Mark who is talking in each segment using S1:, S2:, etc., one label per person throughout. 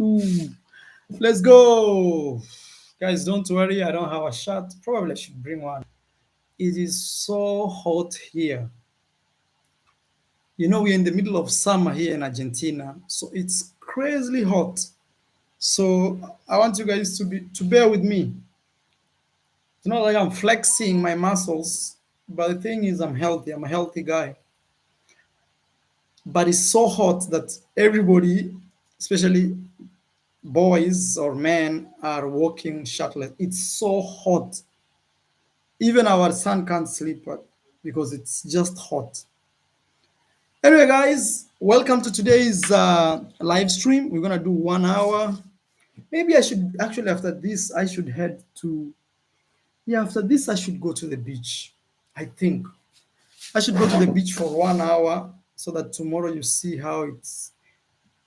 S1: Ooh, let's go. Guys, don't worry, I don't have a shirt. Probably I should bring one. It is so hot here. We're in the middle of summer here in Argentina, so it's crazily hot. So I want you guys to bear with me. It's not like I'm flexing my muscles, but the thing is I'm healthy. I'm a healthy guy. But it's so hot that everybody, especially boys or men, are walking shirtless. It's so hot. Even our son can't sleep because it's just hot. Anyway, guys, welcome to today's live stream. We're gonna do 1 hour. Maybe I should actually after this I should head to after this I should go to the beach. I think I should go to the beach for 1 hour so that tomorrow you see how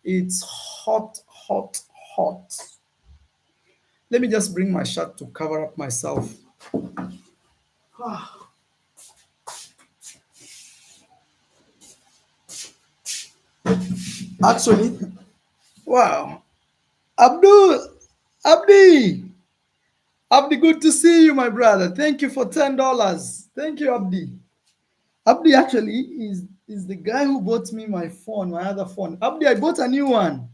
S1: it's hot, hot, hot. Let me just bring my shirt to cover up myself. Actually, wow. Abdi, good to see you, my brother. Thank you for $10. Thank you, Abdi. Abdi actually is the guy who bought me my phone, my other phone. Abdi, I bought a new one.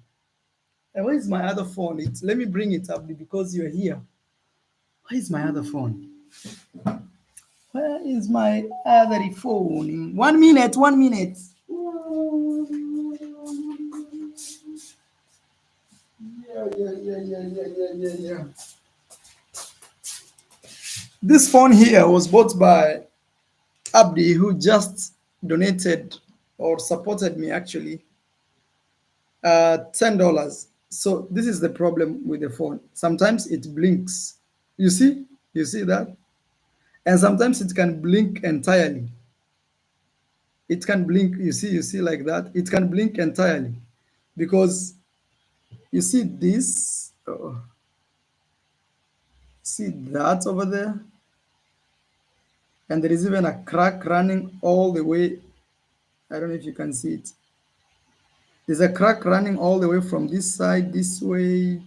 S1: And where is my other phone? Let me bring it, Abdi, because you're here. Where is my other phone? Where is my other phone? 1 minute, 1 minute. Yeah. This phone here was bought by Abdi, who just donated or supported me actually $10. So this is the problem with the phone. Sometimes it blinks. You see that? And sometimes it can blink entirely. It can blink. You see like that. It can blink entirely because you see this. See that over there? And there is even a crack running all the way. I don't know if you can see it. There's a crack running all the way from this side, this way.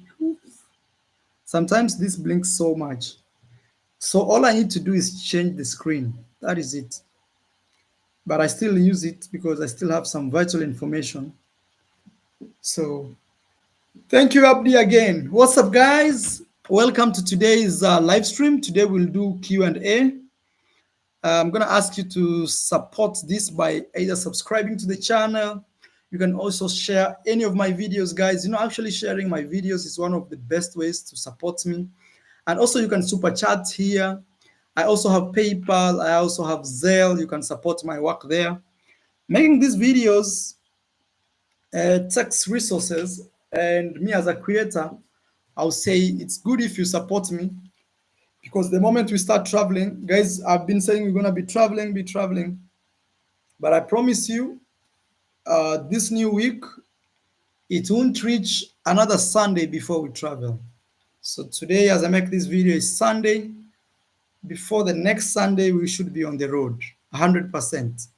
S1: Sometimes this blinks so much. So all I need to do is change the screen. That is it. But I still use it because I still have some vital information. So thank you, Abdi, again. What's up, guys? Welcome to today's live stream. Today we'll do Q&A. I'm going to ask you to support this by either subscribing to the channel. You can also share any of my videos, guys. Actually sharing my videos is one of the best ways to support me. And also you can super chat here. I also have PayPal. I also have Zelle. You can support my work there. Making these videos takes resources. And me as a creator, I'll say it's good if you support me. Because the moment we start traveling, guys, I've been saying we're going to be traveling. But I promise you, this new week, it won't reach another Sunday before we travel. So today, as I make this video, is Sunday. Before the next Sunday, we should be on the road, 100%.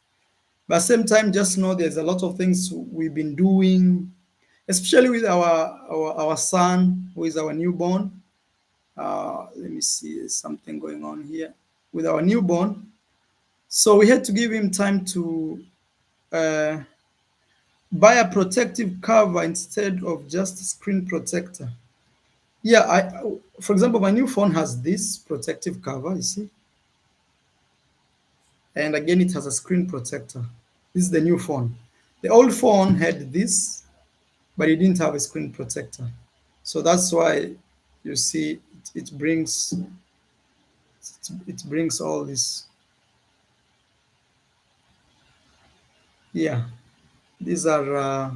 S1: But at the same time, just know there's a lot of things we've been doing, especially with our son, who is our newborn. Let me see, there's something going on here with our newborn. So we had to give him time to buy a protective cover instead of just a screen protector. Yeah, for example, my new phone has this protective cover, you see? And again, it has a screen protector. This is the new phone. The old phone had this, but it didn't have a screen protector. So that's why you see it brings all this. Yeah, these are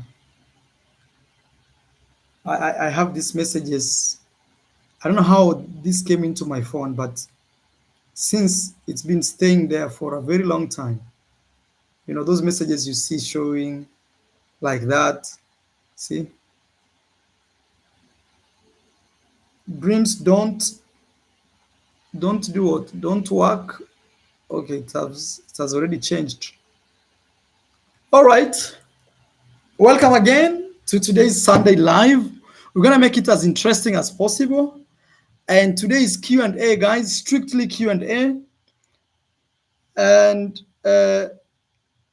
S1: I have these messages. I don't know how this came into my phone, but since it's been staying there for a very long time, those messages you see showing like that, see? Dreams don't do what? Don't work. Okay, it has already changed. All right. Welcome again to today's Sunday Live. We're gonna make it as interesting as possible. And today is Q&A, guys, strictly Q&A. And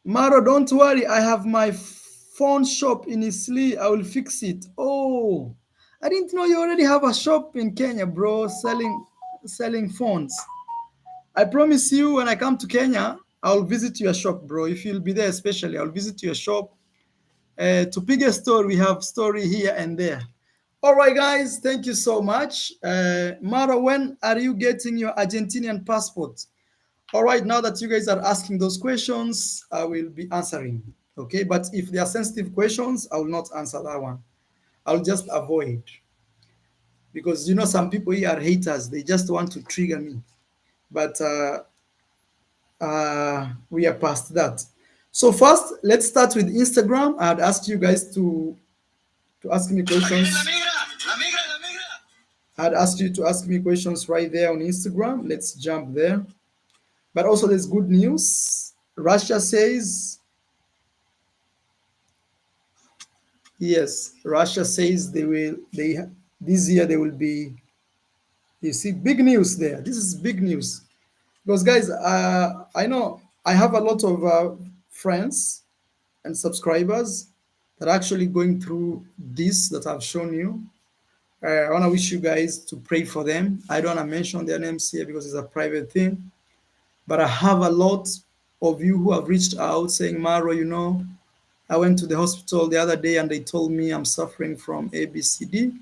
S1: Maro, don't worry, I have my phone shop in Isli. I will fix it. Oh, I didn't know you already have a shop in Kenya, bro, selling phones. I promise you, when I come to Kenya, I'll visit your shop, bro. If you'll be there, especially, I'll visit your shop. To pick a story, we have story here and there. All right, guys, thank you so much. Mara, when are you getting your Argentinian passport? All right, now that you guys are asking those questions, I will be answering. Okay, but if they are sensitive questions, I will not answer that one. I'll just avoid, because you know some people here are haters. They just want to trigger me. But we are past that. So first, let's start with Instagram. I'd ask you guys to ask me questions. I'd ask you to ask me questions right there on Instagram. Let's jump there. But also, there's good news. Russia says, yes, Russia says this year they will be, you see, big news there. This is big news. Because, guys, I know I have a lot of friends and subscribers that are actually going through this that I've shown you. I want to wish you guys to pray for them. I don't want to mention their names here because it's a private thing. But I have a lot of you who have reached out saying, Maro, you know, I went to the hospital the other day and they told me I'm suffering from ABCD.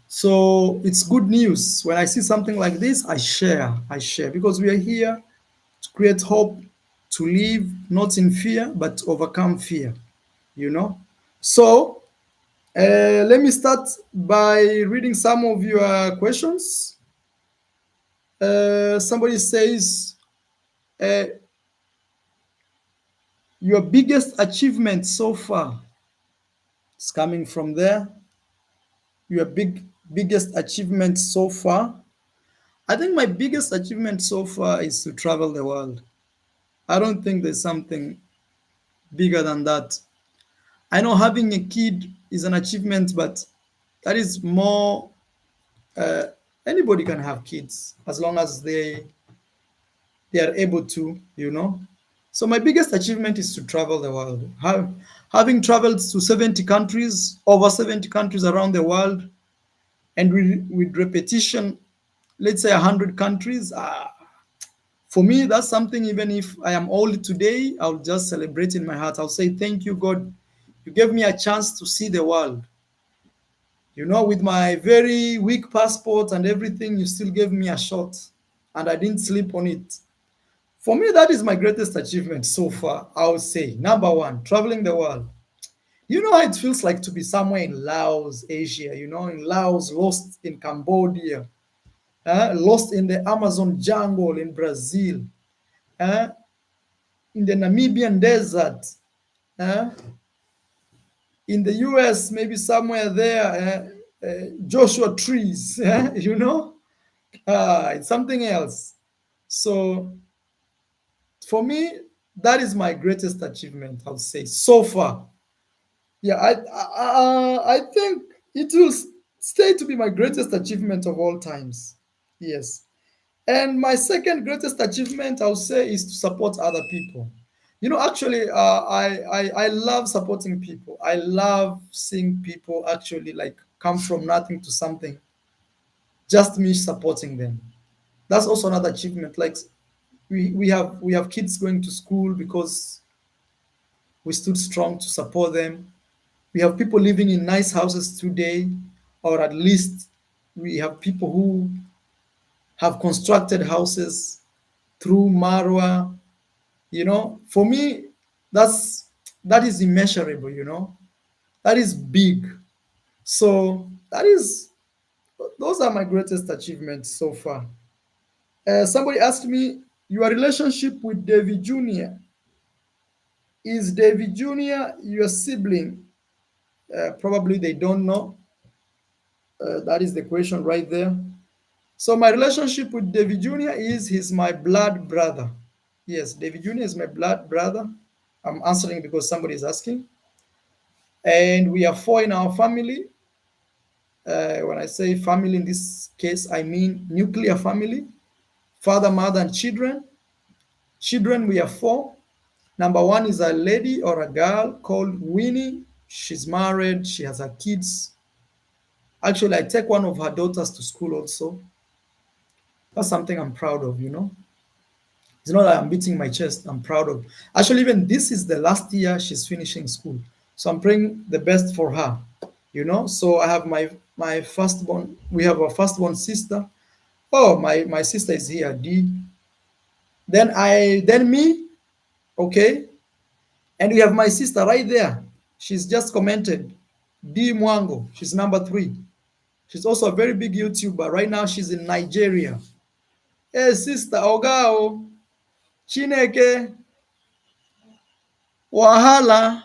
S1: So it's good news. When I see something like this, I share because we are here to create hope, to live not in fear, but to overcome fear, you know. So let me start by reading some of your questions. Somebody says, uh, your biggest achievement so far is coming from there. Your biggest achievement so far. I think my biggest achievement so far is to travel the world. I don't think there's something bigger than that. I know having a kid is an achievement, but that is more. Uh, Anybody can have kids as long as they are able to, you know. So my biggest achievement is to travel the world. Having traveled to 70 countries, over 70 countries around the world, and with repetition, let's say 100 countries. For me, that's something, even if I am old today, I'll just celebrate in my heart. I'll say, thank you, God. You gave me a chance to see the world. You know, with my very weak passport and everything, you still gave me a shot, and I didn't sleep on it. For me, that is my greatest achievement so far. I would say number one, traveling the world. You know how it feels like to be somewhere in Laos, Asia, you know, in Laos, lost in Cambodia, lost in the Amazon jungle in Brazil, uh, in the Namibian desert, uh, in the US, maybe somewhere there, Joshua trees, you know, it's something else. So for me, that is my greatest achievement, I'll say, so far. Yeah, I think it will stay to be my greatest achievement of all times. Yes. And my second greatest achievement, I'll say, is to support other people. You know, actually, I love supporting people. I love seeing people actually like come from nothing to something. Just me supporting them. That's also another achievement. Like we have kids going to school because we stood strong to support them. We have people living in nice houses today, or at least we have people who have constructed houses through Marwa. You know, for me, that is immeasurable. You know, that is big. So those are my greatest achievements so far. Somebody asked me, your relationship with David Jr. Is David Jr. your sibling? Probably they don't know. That is the question right there. So my relationship with David Jr. is he's my blood brother. Yes, David Jr. is my blood brother. I'm answering because somebody is asking. And we are four in our family. When I say family in this case, I mean nuclear family, father, mother, and children. Children, we have four. Number one is a lady or a girl called Winnie. She's married, she has her kids. Actually, I take one of her daughters to school also. That's something I'm proud of, you know. It's not that I'm beating my chest, I'm proud of. Actually, even this is the last year she's finishing school. So I'm praying the best for her, you know. So I have my firstborn, we have a firstborn sister. Oh, my sister is here, D. Then me, okay. And we have my sister right there. She's just commented, D Mwango. She's number 3. She's also a very big YouTuber. Right now, she's in Nigeria. Hey, sister, Ogao, Chineke, Wahala,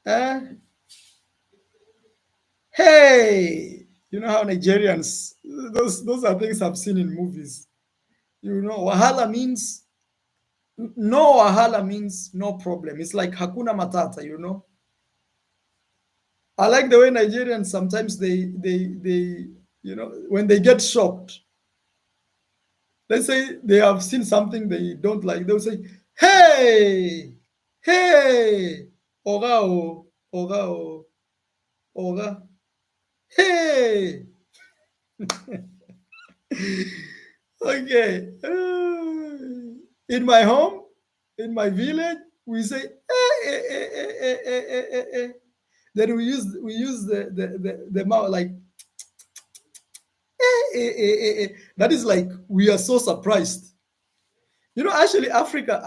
S1: eh? Hey, you know how Nigerians, those are things I've seen in movies. You know, Wahala means, no Wahala means no problem. It's like Hakuna Matata, you know. I like the way Nigerians sometimes they you know, when they get shocked, let's say they have seen something they don't like, they'll say, "Hey, hey, Oga, oh, Oga, oh, Oga, hey." Okay. In my home, in my village, we say, eh. Then we use the mouth like that is like we are so surprised. You know, actually, Africa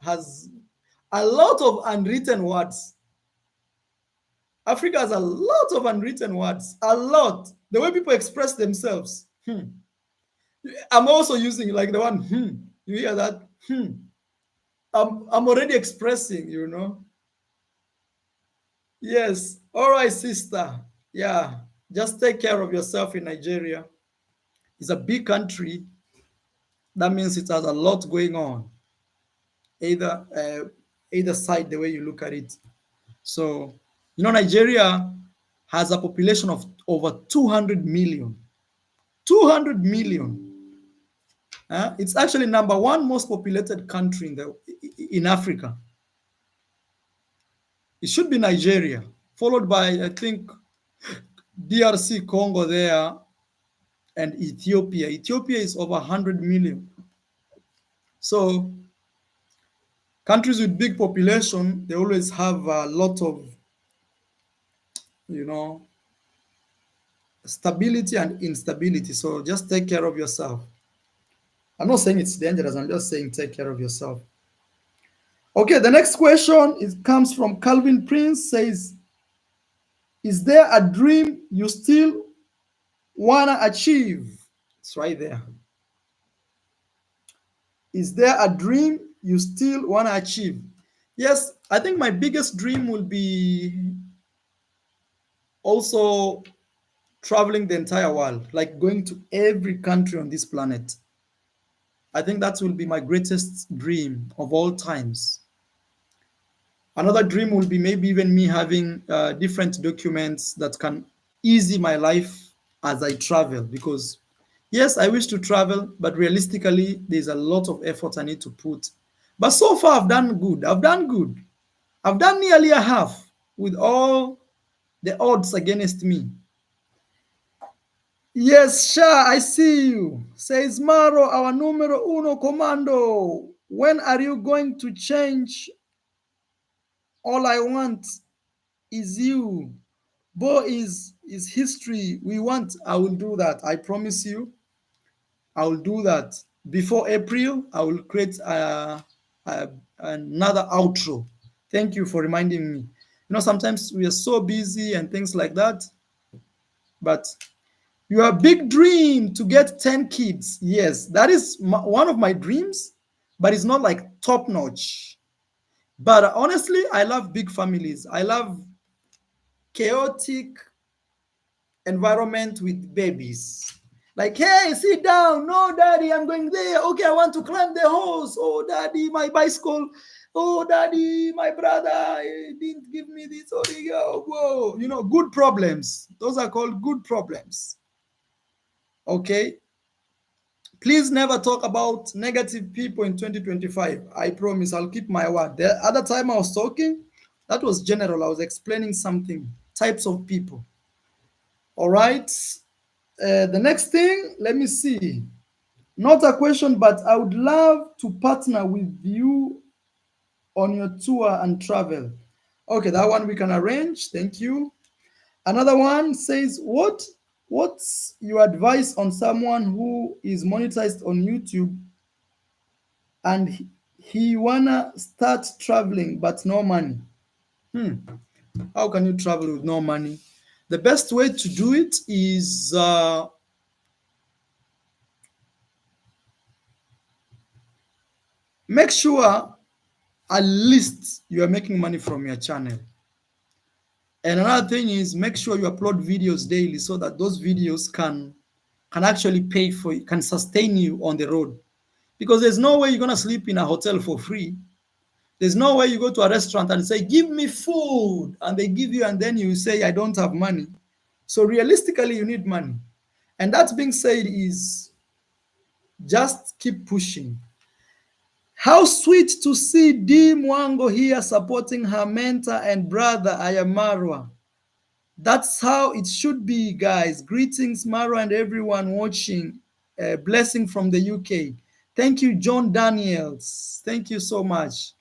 S1: has a lot of unwritten words. Africa has a lot of unwritten words. A lot. The way people express themselves. I'm also using like the one. You hear that? I'm already expressing. You know. Yes. All right, sister. Yeah. Just take care of yourself in Nigeria. It's a big country. That means it has a lot going on. Either either side, the way you look at it. So, you know, Nigeria has a population of over 200 million. 200 million. It's actually number one most populated country in Africa. It should be Nigeria, followed by, I think, DRC Congo there and Ethiopia. Ethiopia is over 100 million. So countries with big population, they always have a lot of, you know, stability and instability. So just take care of yourself. I'm not saying it's dangerous. I'm just saying take care of yourself. Okay, the next question comes from Calvin Prince. Says, "Is there a dream you still wanna achieve?" It's right there. Is there a dream you still wanna achieve? Yes, I think my biggest dream will be also traveling the entire world, like going to every country on this planet. I think that will be my greatest dream of all times. Another dream will be maybe even me having different documents that can easy my life as I travel. Because, yes, I wish to travel, but realistically, there's a lot of effort I need to put. But so far, I've done good. I've done good. I've done nearly a half with all the odds against me. Yes, Sha, I see you. Says Maro, our numero uno commando. When are you going to change? All I want is you. Bo is history. We want. I will do that. I promise you. I will do that. Before April, I will create another outro. Thank you for reminding me. You know, sometimes we are so busy and things like that. But your big dream to get 10 kids. Yes, that is one of my dreams, but it's not like top notch. But honestly, I love big families. I love chaotic environment with babies. Like, hey, sit down. No, daddy, I'm going there. Okay, I want to climb the horse. Oh, daddy, my bicycle. Oh, daddy, my brother didn't give me this. Oh, whoa. Good problems. Those are called good problems. Okay. Please never talk about negative people in 2025. I promise I'll keep my word. The other time I was talking, that was general. I was explaining something, types of people. All right. The next thing, let me see. Not a question, but I would love to partner with you on your tour and travel. Okay, that one we can arrange. Thank you. Another one says, what's your advice on someone who is monetized on YouTube and he wanna start traveling but no money? Hmm. How can you travel with no money? The best way to do it is make sure at least you are making money from your channel. And another thing is make sure you upload videos daily so that those videos can actually pay for you, can sustain you on the road. Because there's no way you're gonna sleep in a hotel for free. There's no way you go to a restaurant and say, give me food, and they give you, and then you say, I don't have money. So realistically, you need money. And that being said, is just keep pushing. How sweet to see D Mwango here supporting her mentor and brother Ayamarwa. That's how it should be, guys. Greetings, Mara, and everyone watching. Blessing from the UK. Thank you, John Daniels. Thank you so much.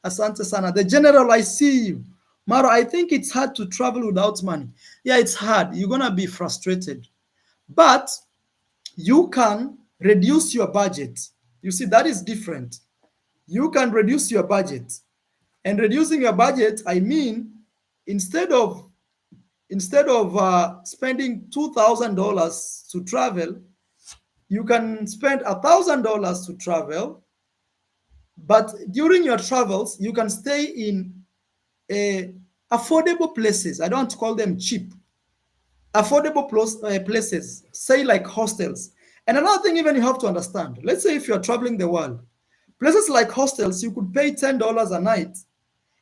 S1: Asante Sana. The General, I see you. Mara, I think it's hard to travel without money. Yeah, it's hard. You're going to be frustrated. But you can reduce your budget. You see, that is different. You can reduce your budget. And reducing your budget, I mean, instead of spending $2,000 to travel, you can spend $1,000 to travel. But during your travels, you can stay in affordable places. I don't call them cheap. Affordable places, say like hostels. And another thing, even you have to understand. Let's say if you are traveling the world, places like hostels, you could pay $10 a night,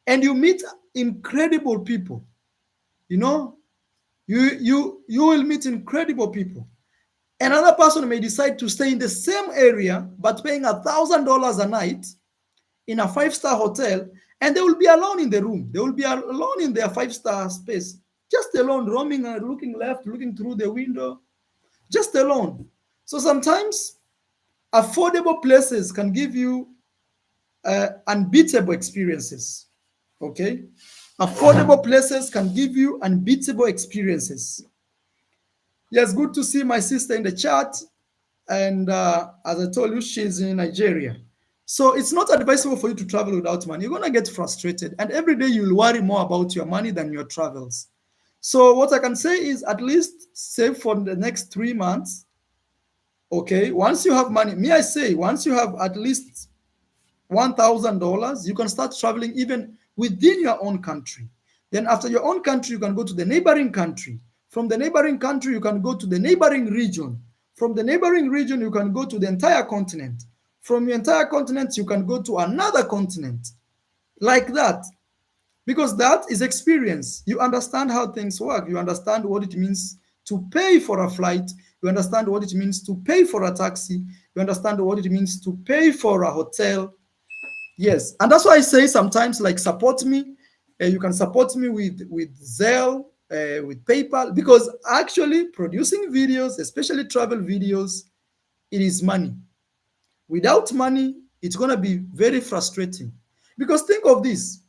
S1: and you meet incredible people. You know, you will meet incredible people. Another person may decide to stay in the same area but paying $1,000 a night in a five-star hotel, and they will be alone in the room. They will be alone in their five-star space, just alone, roaming and looking left, looking through the window, just alone. So sometimes affordable places can give you unbeatable experiences. Okay, affordable places can give you unbeatable experiences. Yes, good to see my sister in the chat. And as I told you, she's in Nigeria. So it's not advisable for you to travel without money. You're going to get frustrated. And every day you'll worry more about your money than your travels. So what I can say is at least save for the next 3 months. Okay, once you have money, I say, once you have at least $1,000, you can start traveling even within your own country. Then after your own country, you can go to the neighboring country. From the neighboring country, you can go to the neighboring region. From the neighboring region, you can go to the entire continent. From your entire continent, you can go to another continent. Like that. Because that is experience. You understand how things work. You understand what it means to pay for a flight. You understand what it means to pay for a taxi. You understand what it means to pay for a hotel. Yes, and that's why I say sometimes, like, support me. You can support me with Zelle, with PayPal, because actually producing videos, especially travel videos, it is money. Without money, it's gonna be very frustrating. Because think of this: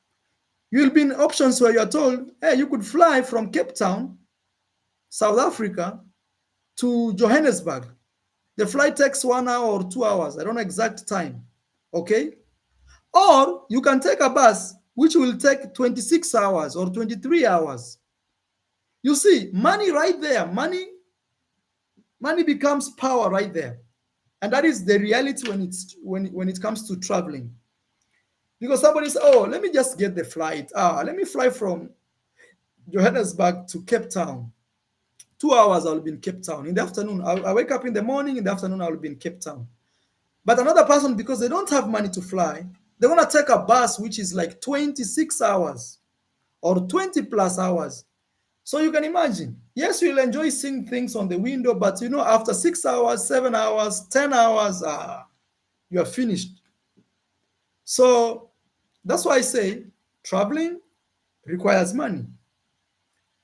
S1: you'll be in options where you're told, hey, you could fly from Cape Town, South Africa, to Johannesburg. The flight takes 1 hour or 2 hours. I don't know exact time. Okay. Or you can take a bus, which will take 26 hours or 23 hours. You see, money right there, money becomes power right there. And that is the reality when it comes to traveling. Because somebody says, oh, let me just get the flight. Let me fly from Johannesburg to Cape Town. 2 hours I'll be in Cape Town. In the afternoon, I wake up in the morning, in the afternoon I'll be in Cape Town. But another person, because they don't have money to fly, They're going to take a bus which is like 26 hours or 20 plus hours. So you can imagine, yes, you'll enjoy seeing things on the window, but after 6 hours, 7 hours, 10 hours, you are finished. So that's why I say traveling requires money.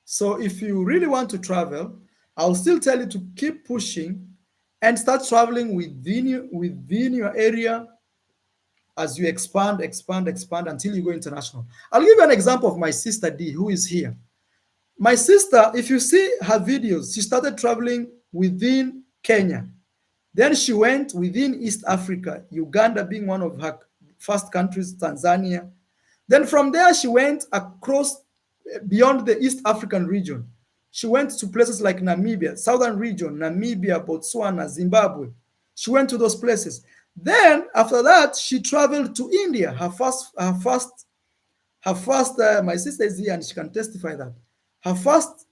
S1: So if you really want to travel, I'll still tell you to keep pushing and start traveling within your area as you expand, expand, expand until you go international. I'll give you an example of my sister D, who is here. My sister, if you see her videos, she started traveling within Kenya. Then she went within East Africa, Uganda being one of her first countries, Tanzania. Then from there, she went across beyond the East African region. She went to places like Namibia, Southern region, Namibia, Botswana, Zimbabwe. She went to those places. Then after that, she traveled to India. My sister is here and she can testify that her first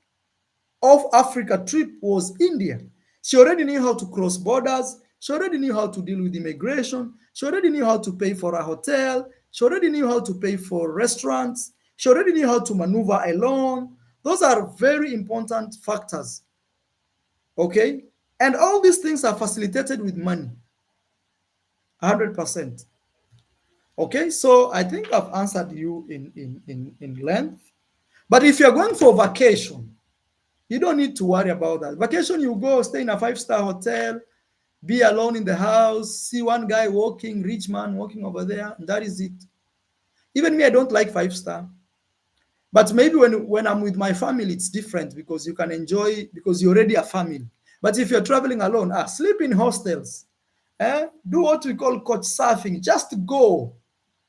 S1: of Africa trip was India. She already knew how to cross borders. She already knew how to deal with immigration. She already knew how to pay for a hotel. She already knew how to pay for restaurants. She already knew how to maneuver alone. Those are very important factors. Okay? And all these things are facilitated with money. 100%. Okay? So I think I've answered you in length. But if you're going for vacation, you don't need to worry about that. Vacation, you go stay in a five-star hotel, be alone in the house, see one guy walking, rich man walking over there, and that is it. Even me, I don't like five-star. But maybe when I'm with my family, it's different because you can enjoy because you're already a family. But if you're traveling alone, sleep in hostels. Do what we call couch surfing. Just go.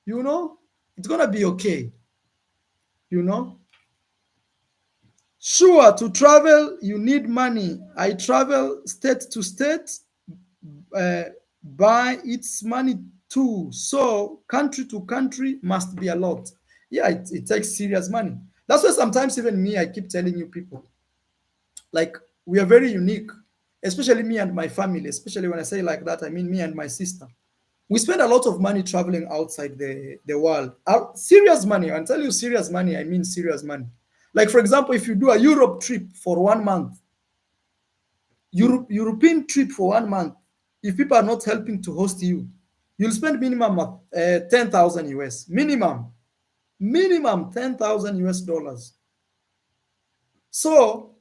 S1: It's gonna be okay. You know. Sure, to travel, you need money. I travel state to state, uh, by its money too. So, country to country must be a lot. Yeah, it takes serious money. That's why sometimes, even me, I keep telling you people, like, we are very unique, especially me and my family. Especially when I say like that, I mean me and my sister. We spend a lot of money traveling outside the world. Serious money. I'll tell you serious money, I mean serious money. Like, for example, if you do a Europe trip for 1 month, European trip for 1 month, if people are not helping to host you, you'll spend minimum 10,000 US. Minimum 10,000 US dollars. So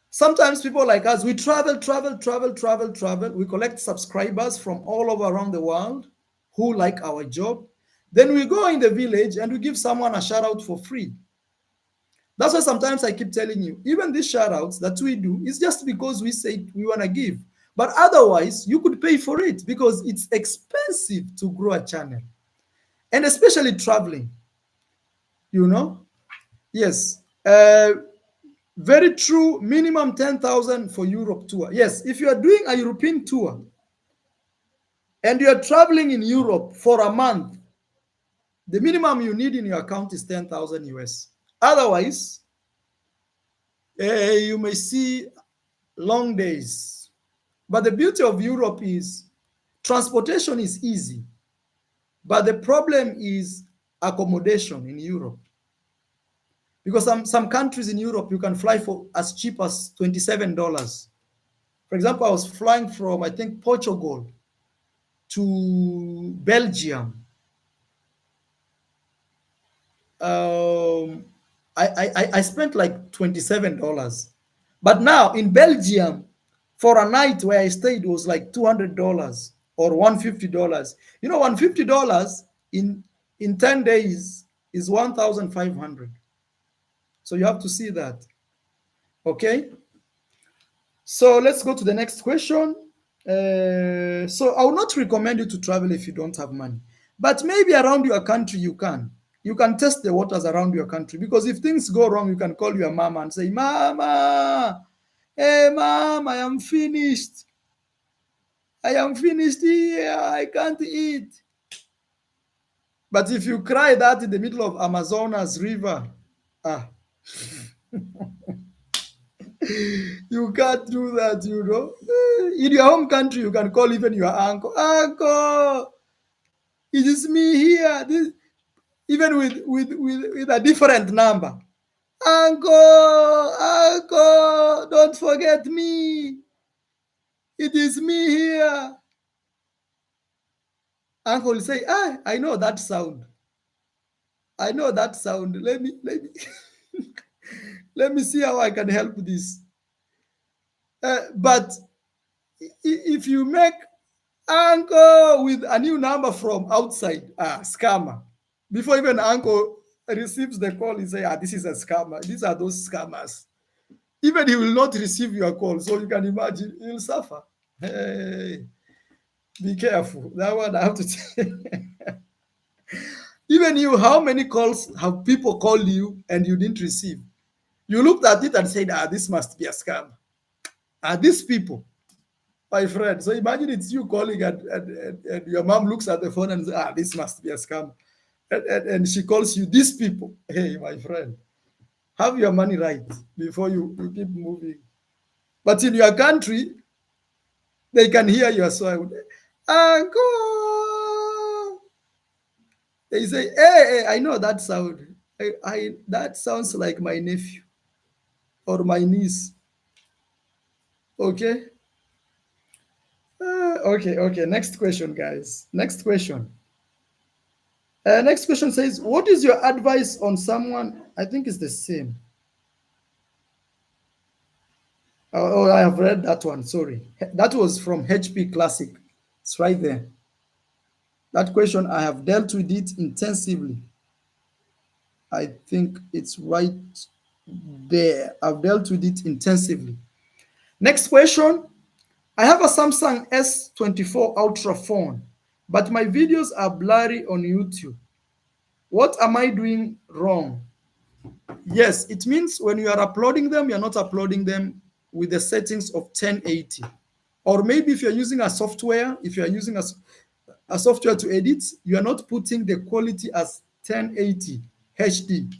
S1: sometimes people like us, we travel, travel, travel, travel, travel. We collect subscribers from all over around the world who like our job. Then we go in the village and we give someone a shout out for free. That's why sometimes I keep telling you, even these shout outs that we do is just because we say we want to give. But otherwise, you could pay for it because it's expensive to grow a channel. And especially traveling, you know? Yes. Very true. Minimum 10,000 for Europe tour. Yes, if you are doing a European tour and you are traveling in Europe for a month, the minimum you need in your account is 10,000 US. Otherwise, you may see long days. But the beauty of Europe is transportation is easy. But the problem is accommodation in Europe. Because some countries in Europe, you can fly for as cheap as $27. For example, I was flying from, I think, Portugal to Belgium. I spent like $27. But now in Belgium, for a night where I stayed was like $200 or $150. $150 in 10 days is 1,500. So you have to see that. Okay. So let's go to the next question. So I would not recommend you to travel if you don't have money, but maybe around your country you can. You can test the waters around your country because if things go wrong, you can call your mama and say, "Mama, hey, mom, I am finished. I am finished here. I can't eat." But if you cry that in the middle of Amazonas River, ah, you can't do that. In your home country, you can call even your uncle, "Uncle, It is me here. Even with a different number. Uncle, uncle, don't forget me. It is me here. Uncle will say, ah, I know that sound. I know that sound. Let me let me see how I can help this. But if you make uncle with a new number from outside, scammer. Before even uncle receives the call, he say, this is a scammer. These are those scammers. Even he will not receive your call. So you can imagine he'll suffer. Hey, be careful. That one I have to tell. Even you, how many calls have people called you and you didn't receive? You looked at it and said, this must be a scam. These people, my friend. So imagine it's you calling and your mom looks at the phone and says, this must be a scam. And she calls you, these people. Hey, my friend, have your money right before you keep moving. But in your country, they can hear your sound. Uncle! They say, hey, I know that sound. That sounds like my nephew or my niece. Okay? Okay. Next question, guys. Next question. Next question says, what is your advice on someone? I think it's the same. Oh, I have read that one. Sorry. That was from HP Classic. It's right there. That question, I have dealt with it intensively. I think it's right there. I've dealt with it intensively. Next question. I have a Samsung S24 Ultra phone, but my videos are blurry on YouTube. What am I doing wrong? Yes, it means when you are uploading them, you're not uploading them with the settings of 1080. Or maybe if you're using a software, if you're using a software to edit, you are not putting the quality as 1080 HD.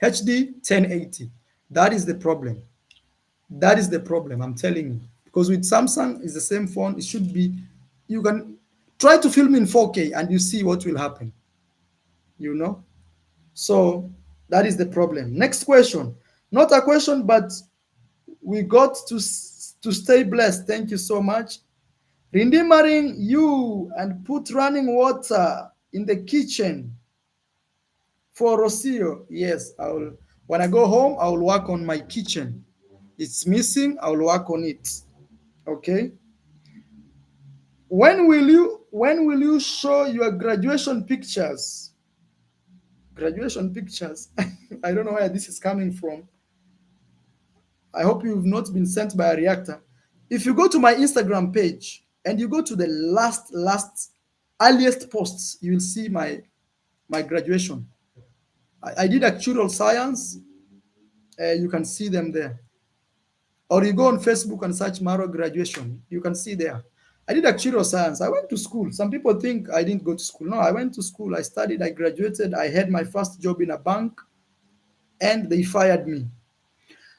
S1: HD 1080. That is the problem. That is the problem, I'm telling you. Because with Samsung, it's the same phone. It should be, you can try to film in 4K and you see what will happen. You know? So that is the problem. Next question. Not a question, but we got to stay blessed. Thank you so much. Redeeming you and put running water in the kitchen for Rocio. Yes, I will. When I go home, I will work on my kitchen. It's missing. I will work on it. Okay. When will you show your graduation pictures? Graduation pictures. I don't know where this is coming from. I hope you've not been sent by a reactor. If you go to my Instagram page and you go to the last earliest posts, you will see my graduation. I did actuarial science. You can see them there. Or you go on Facebook and search Maro graduation. You can see there. I did actuarial science. I went to school. Some people think I didn't go to school. No, I went to school. I studied. I graduated. I had my first job in a bank, and they fired me.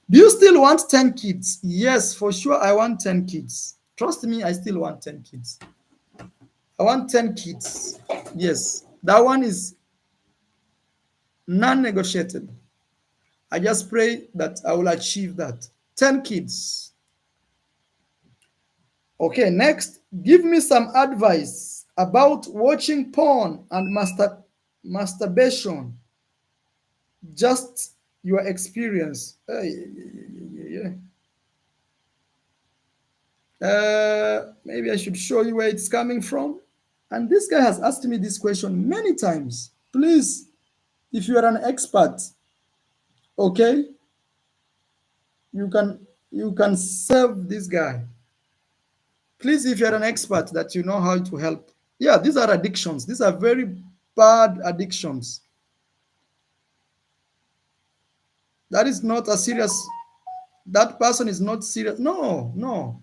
S1: Do you still want 10 kids? Yes, for sure. I want 10 kids. Trust me, I still want 10 kids. I want 10 kids. Yes, that one is non-negotiable. I just pray that I will achieve that. 10 kids. Okay, next, give me some advice about watching porn and masturbation. Just your experience. Maybe I should show you where it's coming from. And this guy has asked me this question many times. Please, if you are an expert, okay, you can serve this guy. Please, if you're an expert that you know how to help. Yeah, these are addictions. These are very bad addictions. That is not a serious, that person is not serious. No.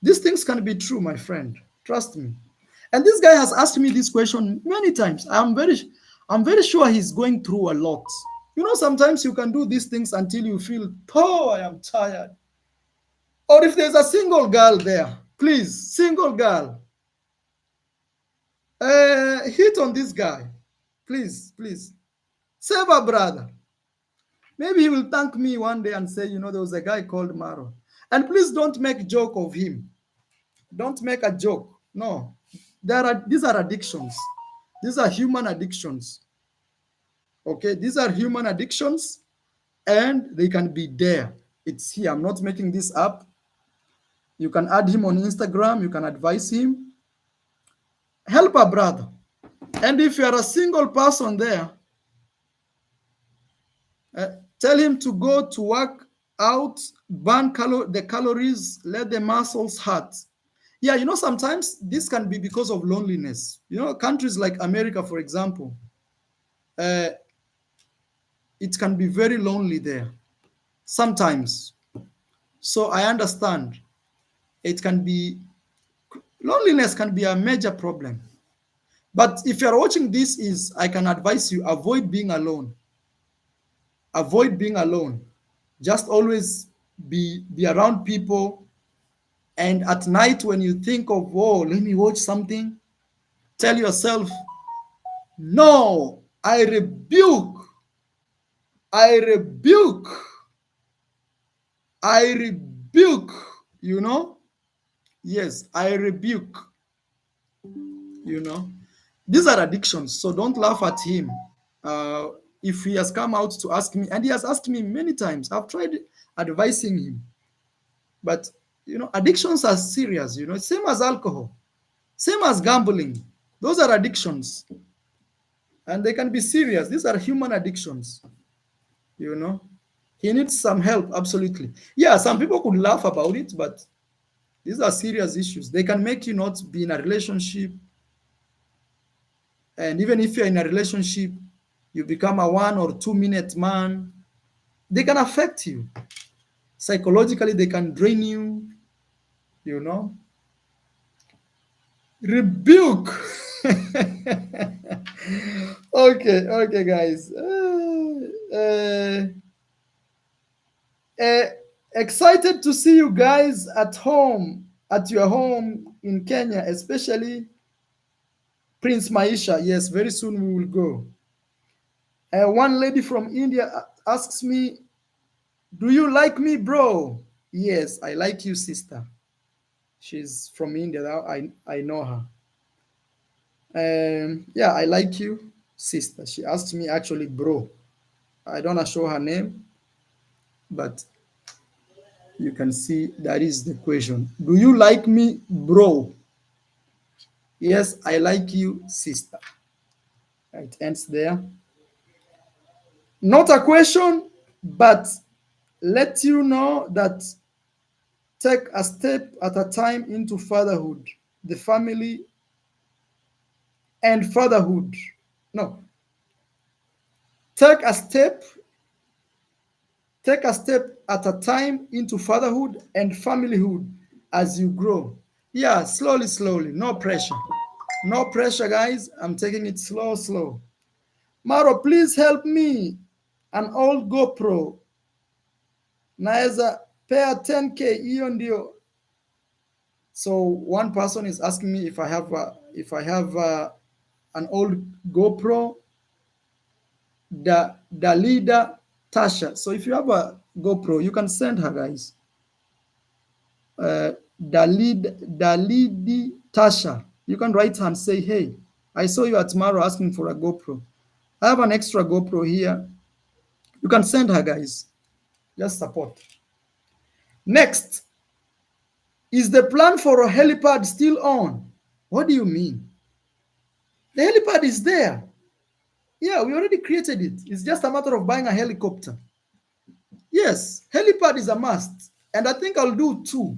S1: These things can be true, my friend. Trust me. And this guy has asked me this question many times. I'm very sure he's going through a lot. Sometimes you can do these things until you feel, oh, I am tired. Or if there's a single girl there, please, single girl, Hit on this guy. Please, please. Save a brother. Maybe he will thank me one day and say, there was a guy called Maro. And please don't make joke of him. Don't make a joke. No. These are addictions. These are human addictions. Okay, these are human addictions and they can be there. It's here. I'm not making this up. You can add him on Instagram. You can advise him. Help a brother. And if you are a single person there, tell him to go to work out, burn the calories, let the muscles hurt. Yeah, sometimes this can be because of loneliness. Countries like America, for example, uh, it can be very lonely there sometimes. So I understand it can be, loneliness can be a major problem. But if you're watching this, I can advise you, avoid being alone. Avoid being alone. Just always be around people. And at night when you think of, oh, let me watch something, tell yourself, no, I rebuke, I rebuke, I rebuke, Yes, I rebuke, These are addictions, so don't laugh at him. If he has come out to ask me, and he has asked me many times, I've tried advising him. But, addictions are serious, same as alcohol, same as gambling. Those are addictions. And they can be serious. These are human addictions, He needs some help, absolutely. Yeah, some people could laugh about it, but these are serious issues. They can make you not be in a relationship. And even if you're in a relationship, you become a 1 or 2 minute man. They can affect you. Psychologically, they can drain you, Rebuke. Okay, guys. Uh, excited to see you guys at your home in Kenya, especially Prince Maisha. Yes, very soon we will go. One lady from India asks me, do you like me, bro? Yes, I like you, sister. She's from India. I know her. Yeah, I like you, sister. She asked me actually, bro. I don't want to show her name, but you can see that is the question. Do you like me, bro? Yes, I like you, sister. It ends there. Not a question, but let you know that take a step at a time into fatherhood, the family, and fatherhood. No, take a step at a time into fatherhood and familyhood as you grow. Yeah, slowly, no pressure. No pressure, guys. I'm taking it slow. Maro, please help me. An old GoPro. Naweza pay 10K, hiyo ndio. So one person is asking me if I have an old GoPro, the leader Tasha. So if you have a GoPro, you can send her, guys. The lead Tasha. You can write her and say, hey, I saw you at Maro asking for a GoPro. I have an extra GoPro here. You can send her, guys. Just support. Next, is the plan for a helipad still on? What do you mean? The helipad is there. Yeah, we already created it. It's just a matter of buying a helicopter. Yes, helipad is a must. And I think I'll do two.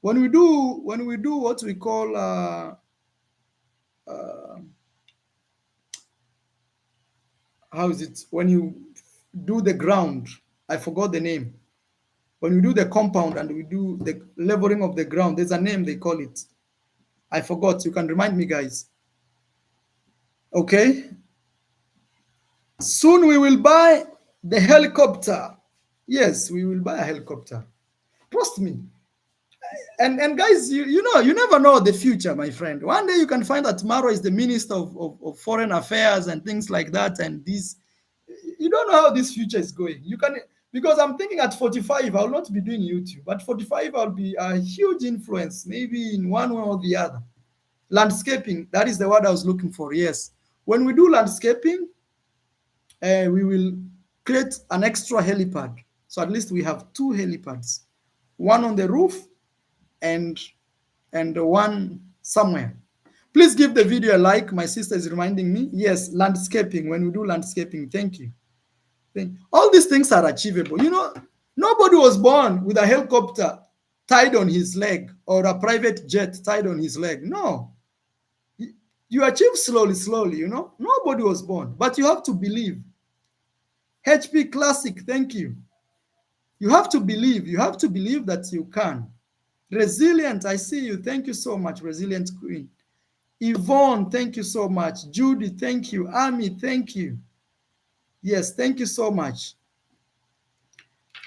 S1: When we do what we call how is it? When you do the ground, I forgot the name. When we do the compound and we do the leveling of the ground, there's a name they call it. I forgot. You can remind me, guys. Okay. Soon we will buy the helicopter. Yes, we will buy a helicopter. Trust me. And guys, you know, you never know the future, my friend. One day you can find that tomorrow is the minister of foreign affairs and things like that. And this, you don't know how this future is going. You can, because I'm thinking at 45, I'll not be doing YouTube. At 45, I'll be a huge influence, maybe in one way or the other. Landscaping, that is the word I was looking for. Yes. When we do landscaping, we will create an extra helipad. So at least we have two helipads, one on the roof and one somewhere. Please give the video a like. My sister is reminding me. Yes, landscaping. When we do landscaping, thank you. All these things are achievable. You know, nobody was born with a helicopter tied on his leg or a private jet tied on his leg. No. You achieve slowly, slowly, you know. Nobody was born, but you have to believe. HP Classic, thank you. You have to believe. You have to believe that you can. Resilient, I see you. Thank you so much, Resilient Queen. Yvonne, thank you so much. Judy, thank you. Ami, thank you. Yes, thank you so much.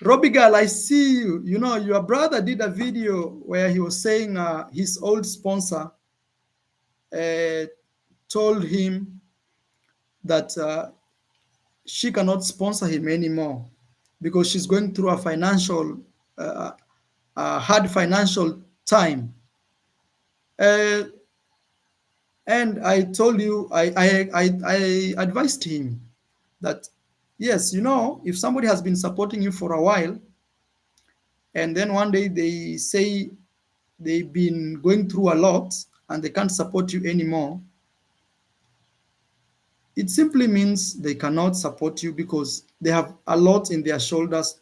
S1: Robbie Girl, I see you. You know, your brother did a video where he was saying his old sponsor told him that she cannot sponsor him anymore because she's going through a financial, hard financial time. And I told you, I advised him that, yes, you know, if somebody has been supporting you for a while, and then one day they say they've been going through a lot and they can't support you anymore, it simply means they cannot support you because they have a lot in their shoulders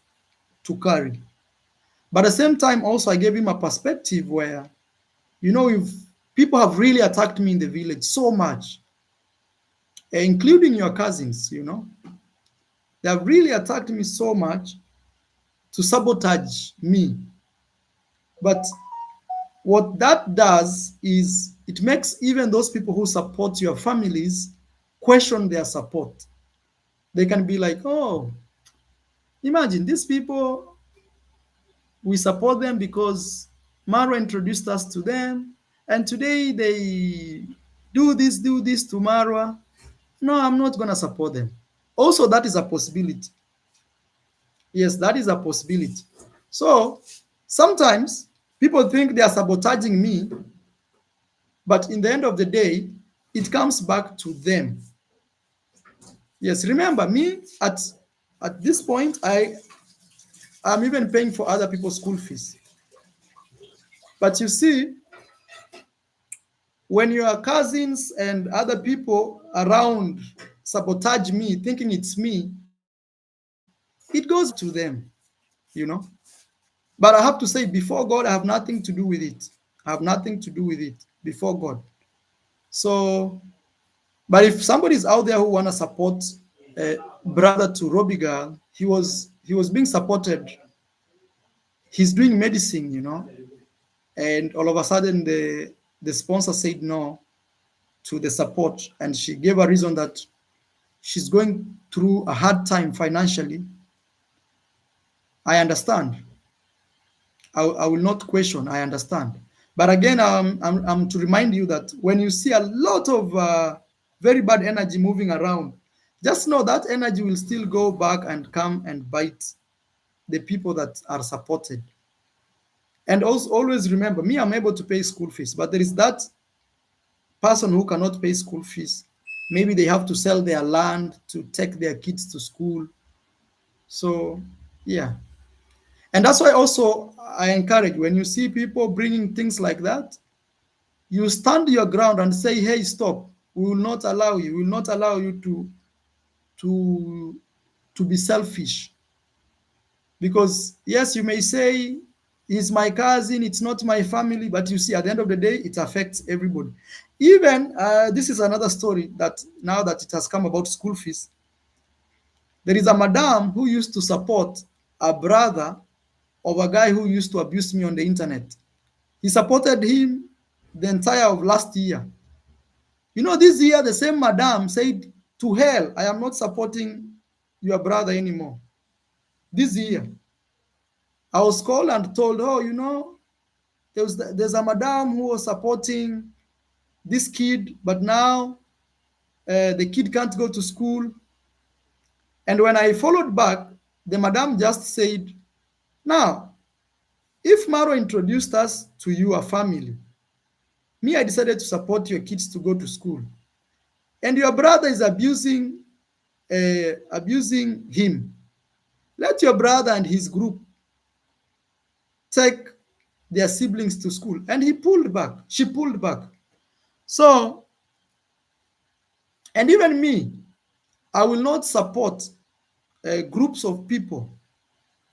S1: to carry. But at the same time, also, I gave him a perspective where, you know, if people have really attacked me in the village so much, including your cousins, you know, they have really attacked me so much to sabotage me. But what that does is it makes even those people who support your families question their support. They can be like, oh, imagine these people, we support them because Maro introduced us to them, and today they do this to Marwa. No, I'm not going to support them. Also, that is a possibility. Yes, that is a possibility. So sometimes people think they are sabotaging me, but in the end of the day, it comes back to them. Yes, remember me at this point, I'm even paying for other people's school fees. But you see, when your cousins and other people around sabotage me, thinking it's me, it goes to them, you know. But I have to say, before God, I have nothing to do with it. I have nothing to do with it before God. So, but if somebody is out there who want to support a brother to Robbie Girl, he was being supported. He's doing medicine, you know, and all of a sudden the sponsor said no to the support, and she gave a reason that she's going through a hard time financially. I understand. I will not question. I understand. But again, I'm to remind you that when you see a lot of very bad energy moving around, just know that energy will still go back and come and bite the people that are supported. And also always remember, me, I'm able to pay school fees, but there is that person who cannot pay school fees. Maybe they have to sell their land to take their kids to school. So, yeah. And that's why also I encourage, when you see people bringing things like that, you stand your ground and say, hey, stop. We will not allow you. We will not allow you to be selfish. Because yes, you may say, he's my cousin, it's not my family, but you see, at the end of the day, it affects everybody. Even, this is another story that now that it has come about school fees, there is a madam who used to support a brother of a guy who used to abuse me on the internet. He supported him the entire of last year. You know, this year, the same madam said, to hell, I am not supporting your brother anymore. This year, I was called and told, oh, you know, There's a madam who was supporting this kid, but now the kid can't go to school. And when I followed back, the madam just said, now, if Maro introduced us to your family, me, I decided to support your kids to go to school. And your brother is abusing him. Let your brother and his group take their siblings to school. And he pulled back. She pulled back. So, and even me, I will not support groups of people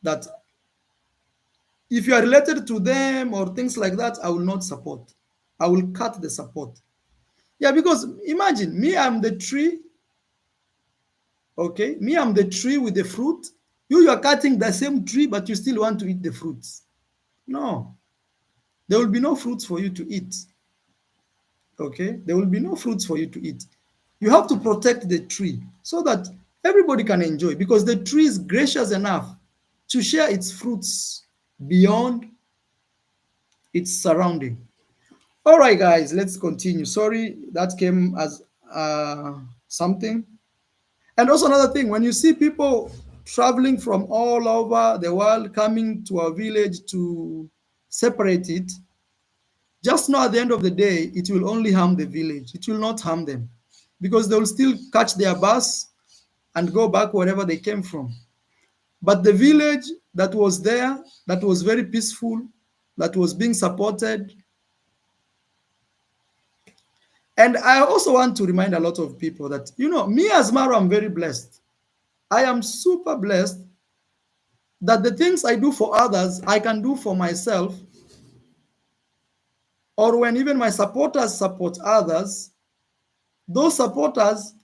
S1: that if you are related to them or things like that, I will not support. I will cut the support. Yeah, because imagine me, I'm the tree. Okay, me, I'm the tree with the fruit. You are cutting the same tree, but you still want to eat the fruits. No, there will be no fruits for you to eat. Okay, there will be no fruits for you to eat. You have to protect the tree so that everybody can enjoy, because the tree is gracious enough to share its fruits beyond its surrounding. All right, guys, let's continue. Sorry, that came as something. And also another thing, when you see people traveling from all over the world coming to our village to separate it, just know at the end of the day, it will only harm the village. It will not harm them, because they will still catch their bus and go back wherever they came from. But the village that was there, that was very peaceful, that was being supported. And I also want to remind a lot of people that, me as Maro, I'm very blessed. I am super blessed that the things I do for others, I can do for myself. Or when even my supporters support others, those supporters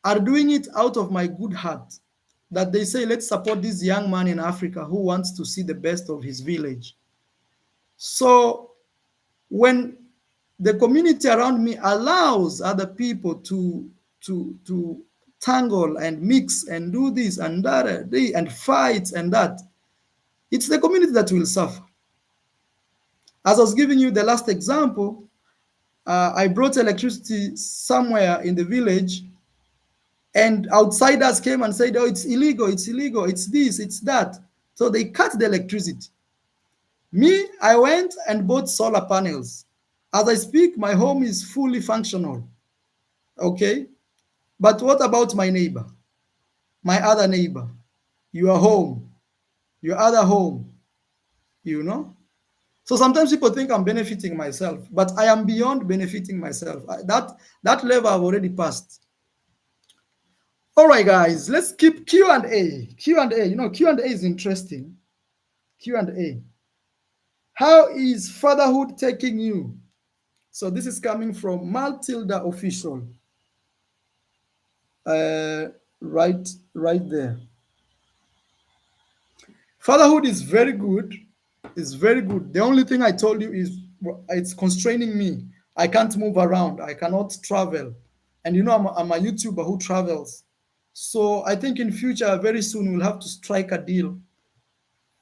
S1: are doing it out of my good heart. That they say, let's support this young man in Africa who wants to see the best of his village. So when the community around me allows other people to tangle and mix and do this and that and fight and that, it's the community that will suffer. As I was giving you the last example, I brought electricity somewhere in the village, and outsiders came and said, oh, it's illegal, it's this, it's that. So they cut the electricity. Me, I went and bought solar panels. As I speak, my home is fully functional. Okay? But what about my neighbor? My other neighbor? Your home? Your other home? So sometimes people think I'm benefiting myself, but I am beyond benefiting myself. That level I've already passed. All right, guys, let's keep Q&A. Q&A, Q&A is interesting. Q&A. How is fatherhood taking you? So this is coming from Matilda Official. Right there. Fatherhood is very good. It's very good. The only thing I told you is it's constraining me. I can't move around. I cannot travel. And I'm a YouTuber who travels. So I think in future, very soon, we'll have to strike a deal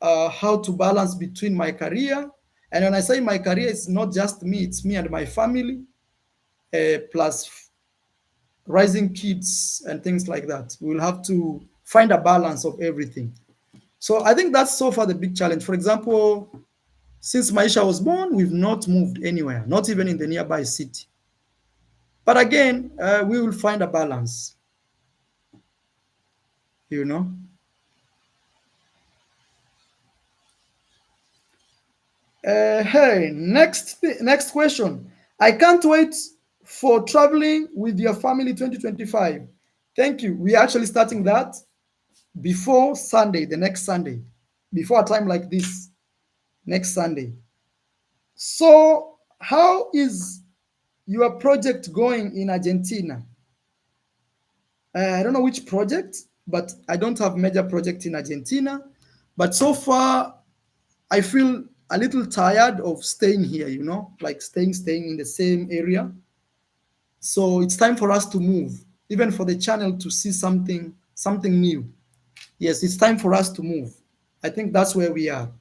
S1: how to balance between my career. And when I say my career, it's not just me, it's me and my family, plus rising kids and things like that. We'll have to find a balance of everything. So I think that's so far the big challenge. For example, since Maisha was born, we've not moved anywhere, not even in the nearby city. But again, we will find a balance, Hey, next question. I can't wait for traveling with your family 2025. Thank you. We are actually starting that before Sunday, the next Sunday, before a time like this, next Sunday. So, how is your project going in Argentina? I don't know which project, but I don't have major project in Argentina. But so far, I feel a little tired of staying here, like staying in the same area. So it's time for us to move, even for the channel to see something new. Yes, it's time for us to move. I think that's where we are.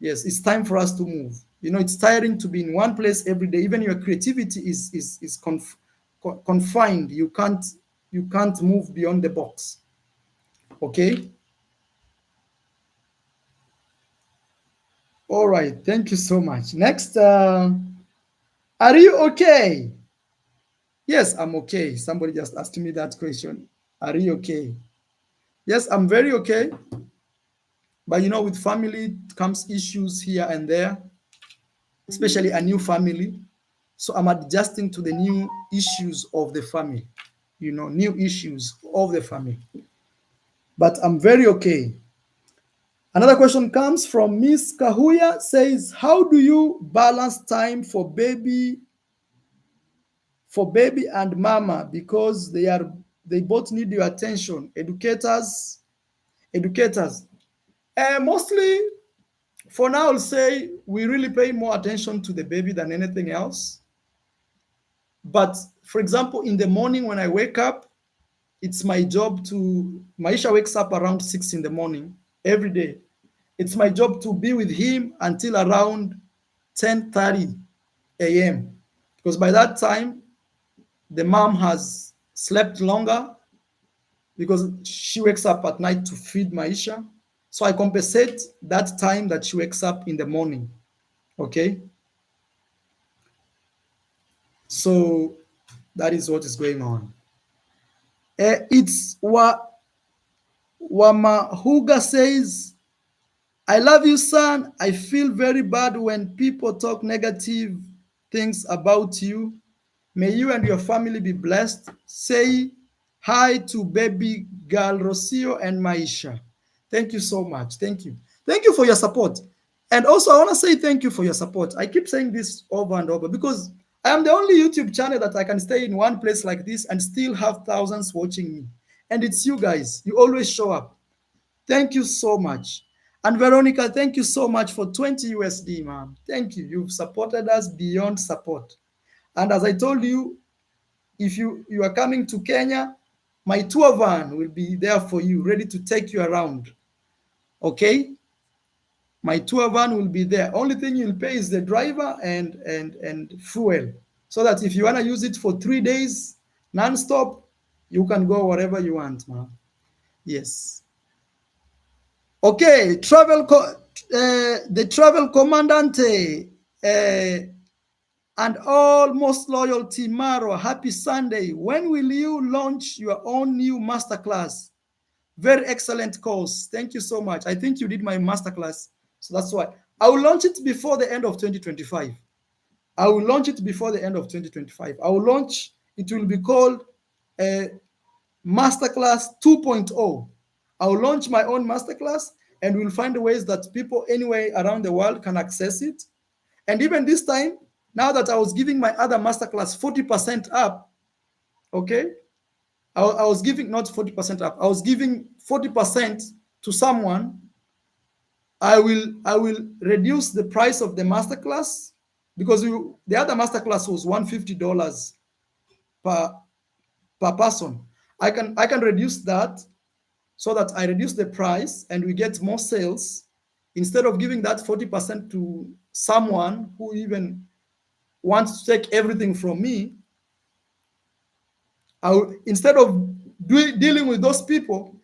S1: Yes, it's time for us to move. It's tiring to be in one place every day. Even your creativity is confined. You can't move beyond the box. Okay. All right. Thank you so much. Next, are you okay? Yes, I'm okay. Somebody just asked me that question. Are you okay? Yes, I'm very okay. But with family comes issues here and there, especially a new family. So I'm adjusting to the new issues of the family, new issues of the family. But I'm very okay. Another question comes from Miss Kahuya says, how do you balance time for baby and mama because they both need your attention. Educators. Mostly for now, I'll say we really pay more attention to the baby than anything else. But for example, in the morning when I wake up, it's my job to Maisha wakes up around 6 in the morning every day. It's my job to be with him until around 10:30 a.m. because by that time the mom has slept longer because she wakes up at night to feed Maisha. So I compensate that time that she wakes up in the morning. Okay. So that is what is going on. It's Wamahuga says, I love you, son. I feel very bad when people talk negative things about you. May you and your family be blessed. Say hi to baby girl Rocio and Maisha. Thank you so much. Thank you. Thank you for your support. And also, I want to say thank you for your support. I keep saying this over and over because I am the only YouTube channel that I can stay in one place like this and still have thousands watching me. And it's you guys. You always show up. Thank you so much. And Veronica, thank you so much for 20 USD, ma'am. Thank you. You've supported us beyond support. And as I told you, if you are coming to Kenya, my tour van will be there for you, ready to take you around. Okay? My tour van will be there. Only thing you'll pay is the driver and fuel. So that if you want to use it for 3 days non-stop, you can go wherever you want, ma'am. Yes. Okay, the travel commandante and all most loyal Team Maro, happy Sunday. When will you launch your own new masterclass? Very excellent course. Thank you so much. I think you did my masterclass, so that's why. I will launch it before the end of 2025. I will launch it before the end of 2025. I will launch, it will be called Masterclass 2.0. I will launch my own masterclass and we'll find ways that people anywhere around the world can access it. And even this time, now that I was giving my other masterclass 40% up, okay, I was giving not 40% up, I was giving 40% to someone. I will reduce the price of the masterclass because the other masterclass was $150 per person. I can reduce that so that I reduce the price and we get more sales instead of giving that 40% to someone who even wants to take everything from me. Instead of dealing with those people,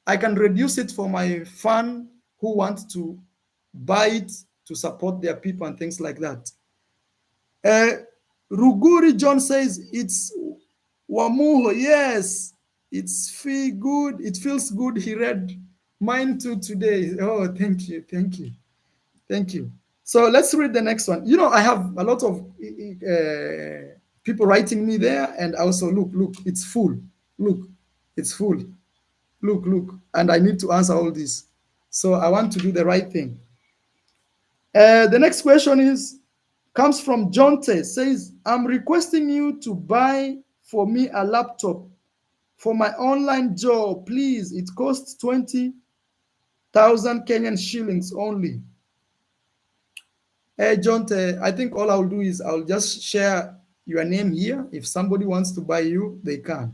S1: I can reduce it for my fan who want to buy it to support their people and things like that. Ruguri John says it's Wamuho. Yes, feel good. It feels good. He read mine too today. Oh, thank you, thank you, thank you. So let's read the next one. I have a lot of people writing me there, and also look, it's full. Look, it's full. Look, and I need to answer all this. So I want to do the right thing. The next question comes from Jonte. Says, I'm requesting you to buy for me a laptop for my online job, please. It costs 20,000 Kenyan shillings only. Jonte, I think all I'll do is I'll just share your name here. If somebody wants to buy you, they can.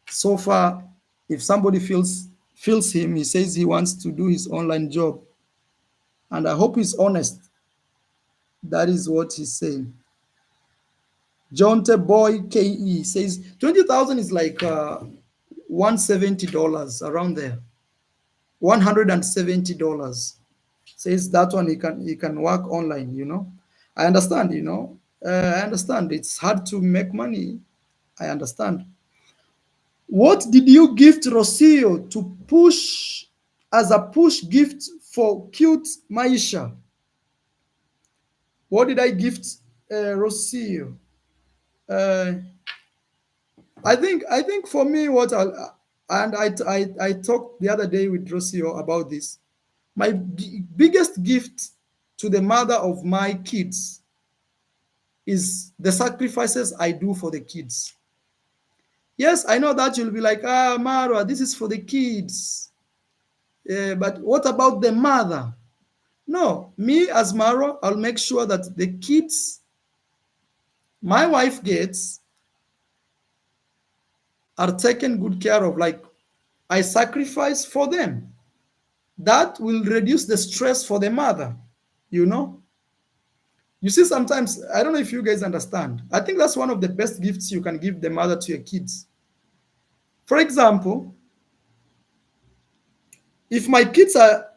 S1: So far, if somebody feels him, he says he wants to do his online job, And I hope he's honest. That is what he's saying. Jonte Boy KE says 20,000 is like $170 around there. $170 says that one he can work online. I understand. I understand it's hard to make money. I understand. What did you gift Rocio to push as a push gift for cute Maisha? What did I gift Rocio? Uh, I think for me, what I'll and I talked the other day with Rocio about this. My biggest gift to the mother of my kids is the sacrifices I do for the kids. Yes, I know that you'll be like, Marwa, this is for the kids. But what about the mother? No, me as Marwa, I'll make sure that the kids my wife gets are taken good care of. Like, I sacrifice for them. That will reduce the stress for the mother, you know? You see, sometimes, I don't know if you guys understand. I think that's one of the best gifts you can give the mother to your kids. For example, if my kids are,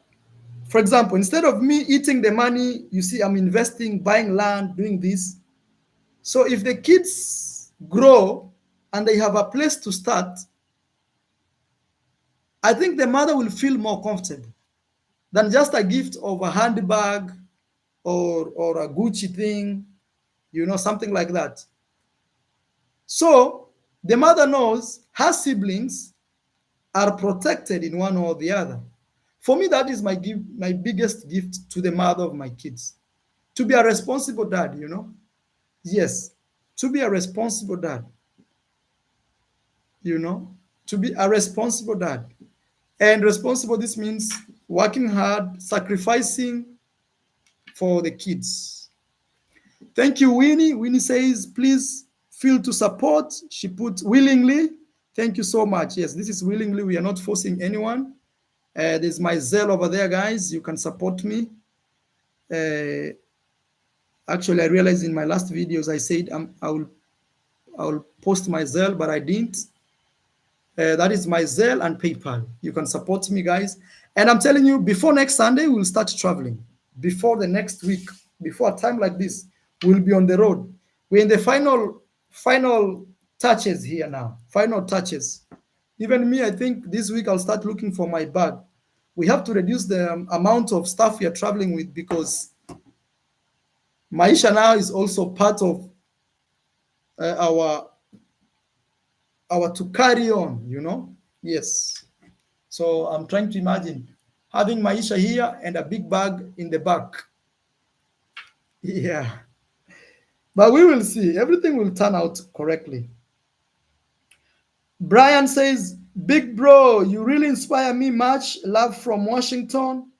S1: for example, instead of me eating the money, you see, I'm investing, buying land, doing this. So if the kids grow and they have a place to start, I think the mother will feel more comfortable than just a gift of a handbag or a Gucci thing, something like that. So the mother knows her siblings are protected in one or the other. For me, that is my biggest gift to the mother of my kids. To be a responsible dad. Yes, to be a responsible dad, you know, to be a responsible dad. And responsible, this means working hard, sacrificing for the kids. Thank you, Winnie. Winnie says, please feel to support. She put willingly. Thank you so much. Yes, this is willingly. We are not forcing anyone. There's my Zelle over there, guys. You can support me. Actually, I realized in my last videos I said I will post my Zelle, but I didn't. That is my Zelle and PayPal. You can support me, guys. And I'm telling you, before next Sunday, we'll start traveling. Before the next week, before a time like this, we'll be on the road. We're in the final touches here now. Final touches. Even me, I think this week I'll start looking for my bag. We have to reduce the amount of stuff we are traveling with because Maisha now is also part of our to carry on. Yes. So I'm trying to imagine having Maisha here and a big bag in the back. Yeah. But we will see. Everything will turn out correctly. Brian says, big bro, you really inspire me much. Love from Washington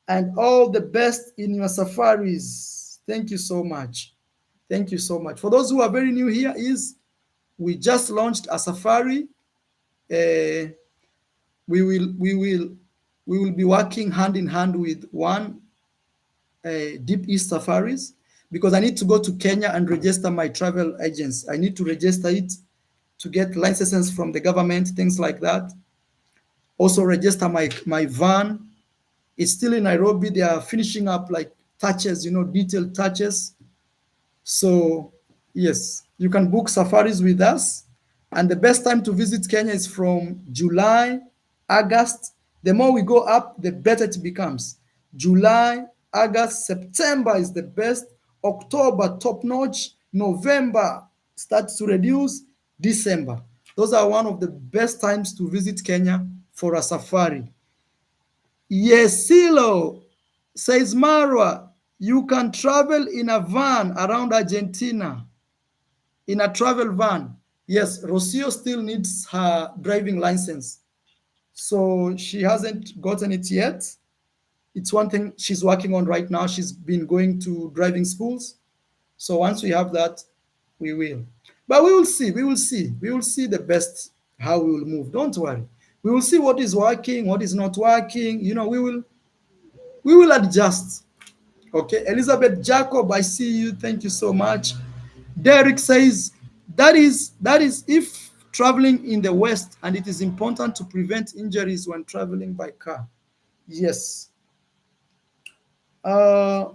S1: and all the best in your safaris. Thank you so much. Thank you so much. For those who are very new here, we just launched a safari. We will be working hand in hand with one Deep East Safaris because I need to go to Kenya and register my travel agents. I need to register it to get licenses from the government, things like that. Also register my van. It's still in Nairobi. They are finishing up like touches, detailed touches. So yes, you can book safaris with us. And the best time to visit Kenya is from July, August. The more we go up, the better it becomes. July, August, September is the best. October, top notch. November starts to reduce. December. Those are one of the best times to visit Kenya for a safari. Yesilo says, Marwa, you can travel in a van around Argentina. In a travel van. Yes, Rocio still needs her driving license. So she hasn't gotten it yet. It's one thing she's working on right now. She's been going to driving schools. So once we have that, we will. But we will see. We will see. We will see the best how we will move. Don't worry. We will see what is working, what is not working. We will We will adjust. Okay, Elizabeth Jacob, I see you. Thank you so much. Derek says that is if traveling in the West, and it is important to prevent injuries when traveling by car. Yes. Uh,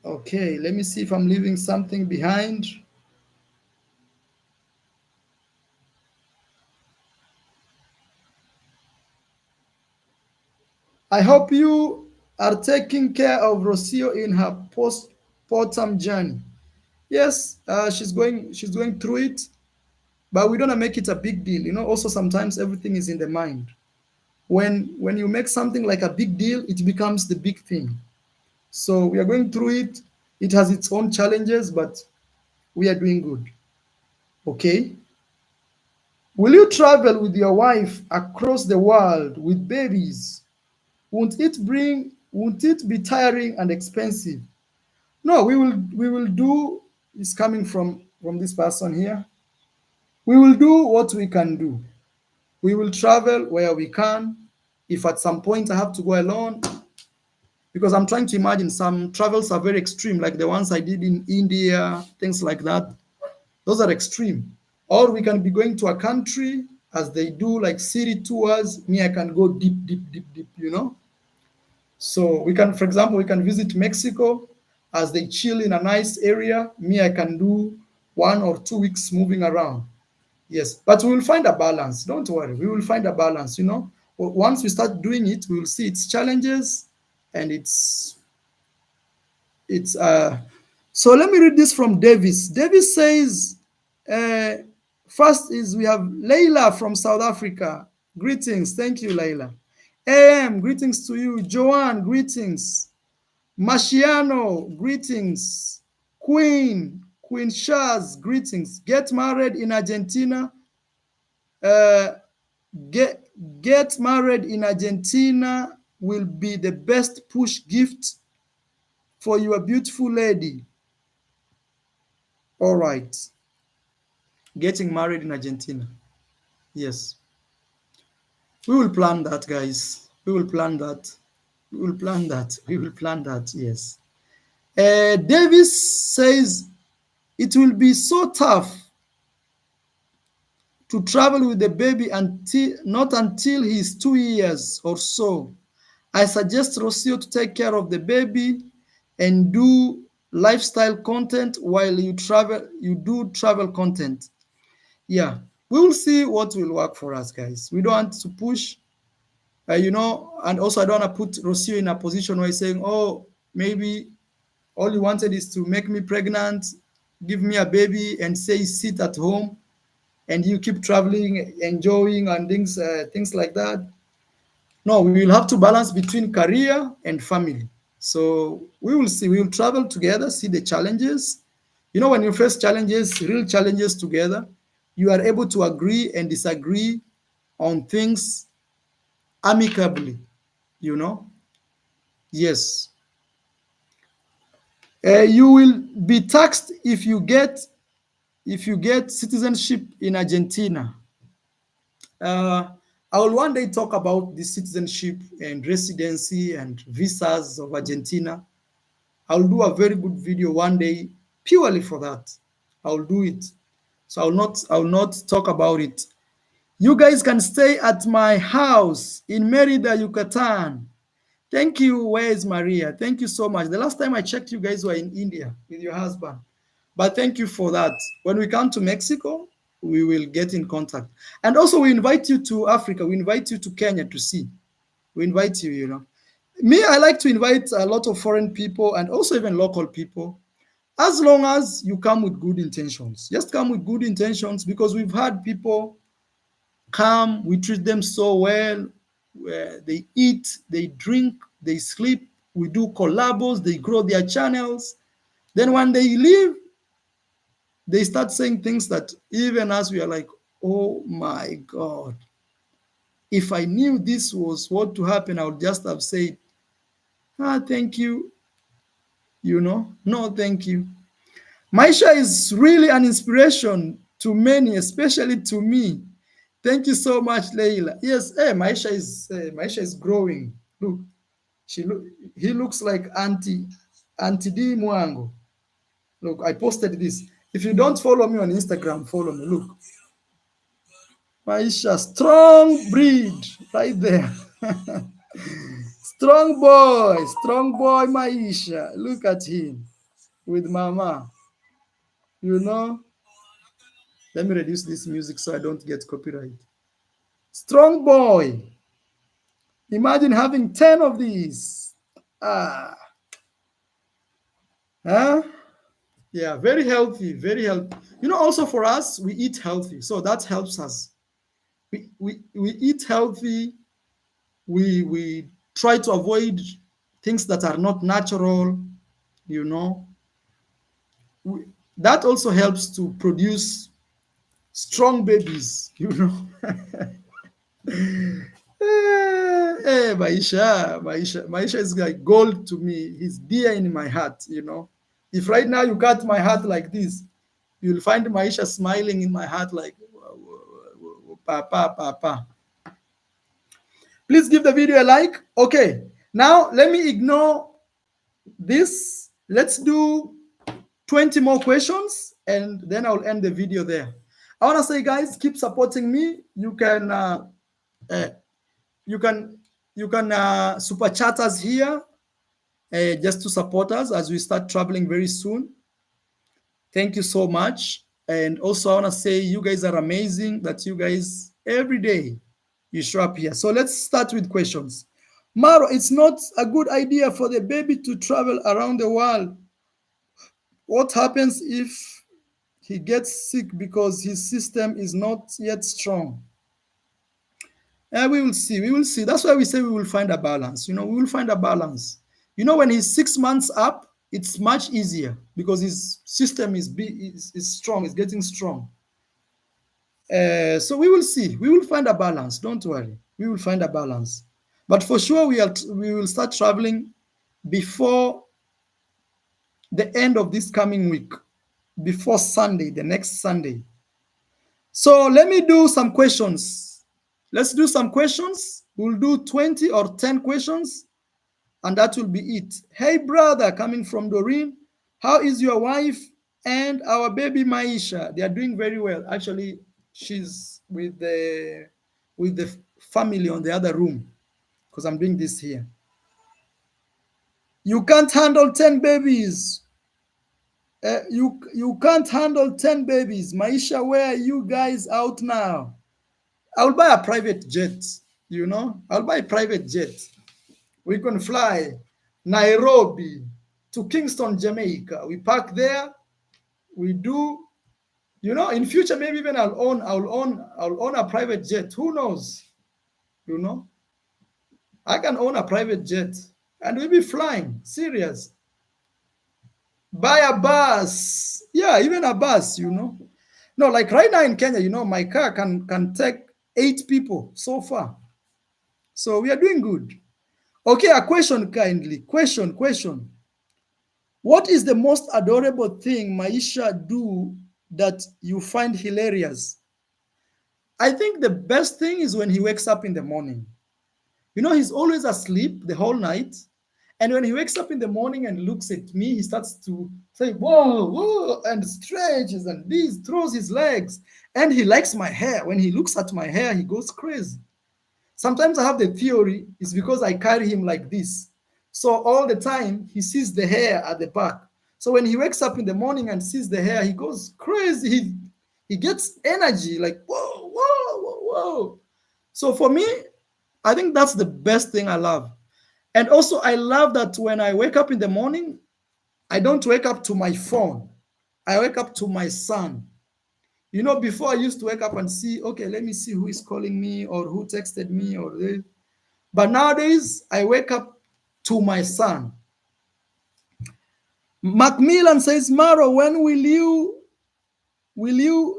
S1: okay, let me see if I'm leaving something behind. I hope you are taking care of Rocio in her postpartum journey. Yes, she's going through it, but we don't make it a big deal. Also sometimes everything is in the mind. When you make something like a big deal, it becomes the big thing. So we are going through it. It has its own challenges, but we are doing good. Okay. Will you travel with your wife across the world with babies? Won't it be tiring and expensive? No, we will do, is coming from this person here. We will do what we can do. We will travel where we can. If at some point I have to go alone, because I'm trying to imagine some travels are very extreme, like the ones I did in India, things like that. Those are extreme. Or we can be going to a country as they do, like city tours. Me, I can go deep, deep, deep, deep. So we can, for example, we can visit Mexico as they chill in a nice area. Me, I can do 1 or 2 weeks moving around. Yes, but we will find a balance. Don't worry, we will find a balance. Once we start doing it, we will see its challenges and it's. So let me read this from Davis. Davis says, uh, first is we have Leila from South Africa. Greetings. Thank you, Leila. AM, greetings to you. Joanne, greetings. Marciano, greetings. Queen Shaz, greetings. Get married in Argentina. Uh, get get married in Argentina will be the best push gift for your beautiful lady. All right. Getting married in Argentina. Yes. We will plan that, guys. We will plan that. We will plan that. We will plan that. Yes. Davis says it will be so tough to travel with the baby until not until he's 2 years or so. I suggest Rocio to take care of the baby and do lifestyle content while you do travel content. Yeah, we will see what will work for us, guys. We don't want to push, and also I don't want to put Rocio in a position where he's saying, oh, maybe all you wanted is to make me pregnant, give me a baby, and say sit at home, and you keep traveling, enjoying, and things like that. No, we will have to balance between career and family. So we will see. We will travel together, see the challenges. When you face challenges, real challenges together, you are able to agree and disagree on things amicably. You know, yes. You will be taxed if you get citizenship in Argentina. Uh, I will one day talk about the citizenship and residency and visas of Argentina. I'll do a very good video one day purely for that. I'll do it. So I will not talk about it. You guys can stay at my house in Merida, Yucatan. Thank you. Where is Maria? Thank you so much. The last time I checked, you guys were in India with your husband. But thank you for that. When we come to Mexico, we will get in contact. And also, we invite you to Africa. We invite you to Kenya to see. We invite you. Me, I like to invite a lot of foreign people and also even local people, as long as you come with good intentions. Just come with good intentions, because we've had people come, we treat them so well, where they eat, they drink, they sleep, we do collabos, they grow their channels. Then when they leave, they start saying things that even as we are like, oh my God, if I knew this was what to happen, I would just have said, thank you, no, thank you. Maisha is really an inspiration to many, especially to me. Thank you so much, Leila. Yes, Maisha is growing. Look, she look he looks like Auntie D Mwango. Look, I posted this. If you don't follow me on Instagram, follow me. Look, Maisha, strong breed right there. Strong boy, Maisha. Look at him with mama. You know, let me reduce this music so I don't get copyright. Strong boy. Imagine having 10 of these. Ah, huh? Yeah, very healthy, very healthy. You know, also for us, we eat healthy. So that helps us. We eat healthy. We try to avoid things that are not natural, you know. We, that also helps to produce strong babies, you know. Maisha is like gold to me. He's dear in my heart, you know. If right now you cut my heart like this, you'll find Maisha smiling in my heart like, Papa, Papa. Please give the video a like. Okay, now let me ignore this. Let's do 20 more questions and then I'll end the video there. I want to say, guys, keep supporting me. Uh, you can you can super chat us here just to support us as we start traveling very soon. Thank you so much. And also, I want to say you guys are amazing. That you guys every day you show up here. So let's start with questions. Maro, it's not a good idea for the baby to travel around the world. What happens if he gets sick because his system is not yet strong? We will see. We will see. That's why we say we will find a balance. You know, we will find a balance. You know, when he's 6 months up, it's much easier because his system is strong. It's getting strong. So we will see. We will find a balance. Don't worry. We will find a balance. But for sure, we will start traveling before the end of this coming week, before Sunday, the next Sunday. So let me do some questions. Let's do some questions. We'll do 20 or 10 questions, and that will be it. Hey, brother, coming from Doreen, how is your wife and our baby Maisha? They are doing very well. Actually, she's with the family on the other room because I'm doing this here. You can't handle 10 babies. You can't handle 10 babies. Maisha, where are you guys out now? I'll buy a private jet, you know. I'll buy a private jet. We can fly Nairobi to Kingston, Jamaica. We park there. We do, you know, in future maybe even I'll own a private jet. Who knows? You know, I can own a private jet and we'll be flying. Serious. Buy a bus. Yeah, even a bus, you know. No, like right now in Kenya, you know, my car can take 8 people so far. So we are doing good. Okay, a question kindly. Question. What is the most adorable thing Maisha do that you find hilarious? I think the best thing is when he wakes up in the morning. You know, he's always asleep the whole night. And when he wakes up in the morning and looks at me, he starts to say, whoa, whoa, and stretches and this, throws his legs. And he likes my hair. When he looks at my hair, he goes crazy. Sometimes I have the theory it's because I carry him like this. So all the time he sees the hair at the back. So when he wakes up in the morning and sees the hair, he goes crazy. He gets energy like, whoa, whoa, whoa, whoa. So for me, I think that's the best thing I love. And also, I love that when I wake up in the morning, I don't wake up to my phone. I wake up to my son. You know, before I used to wake up and see, okay, let me see who is calling me or who texted me or this. But nowadays, I wake up to my son. Macmillan says, Maro, when will you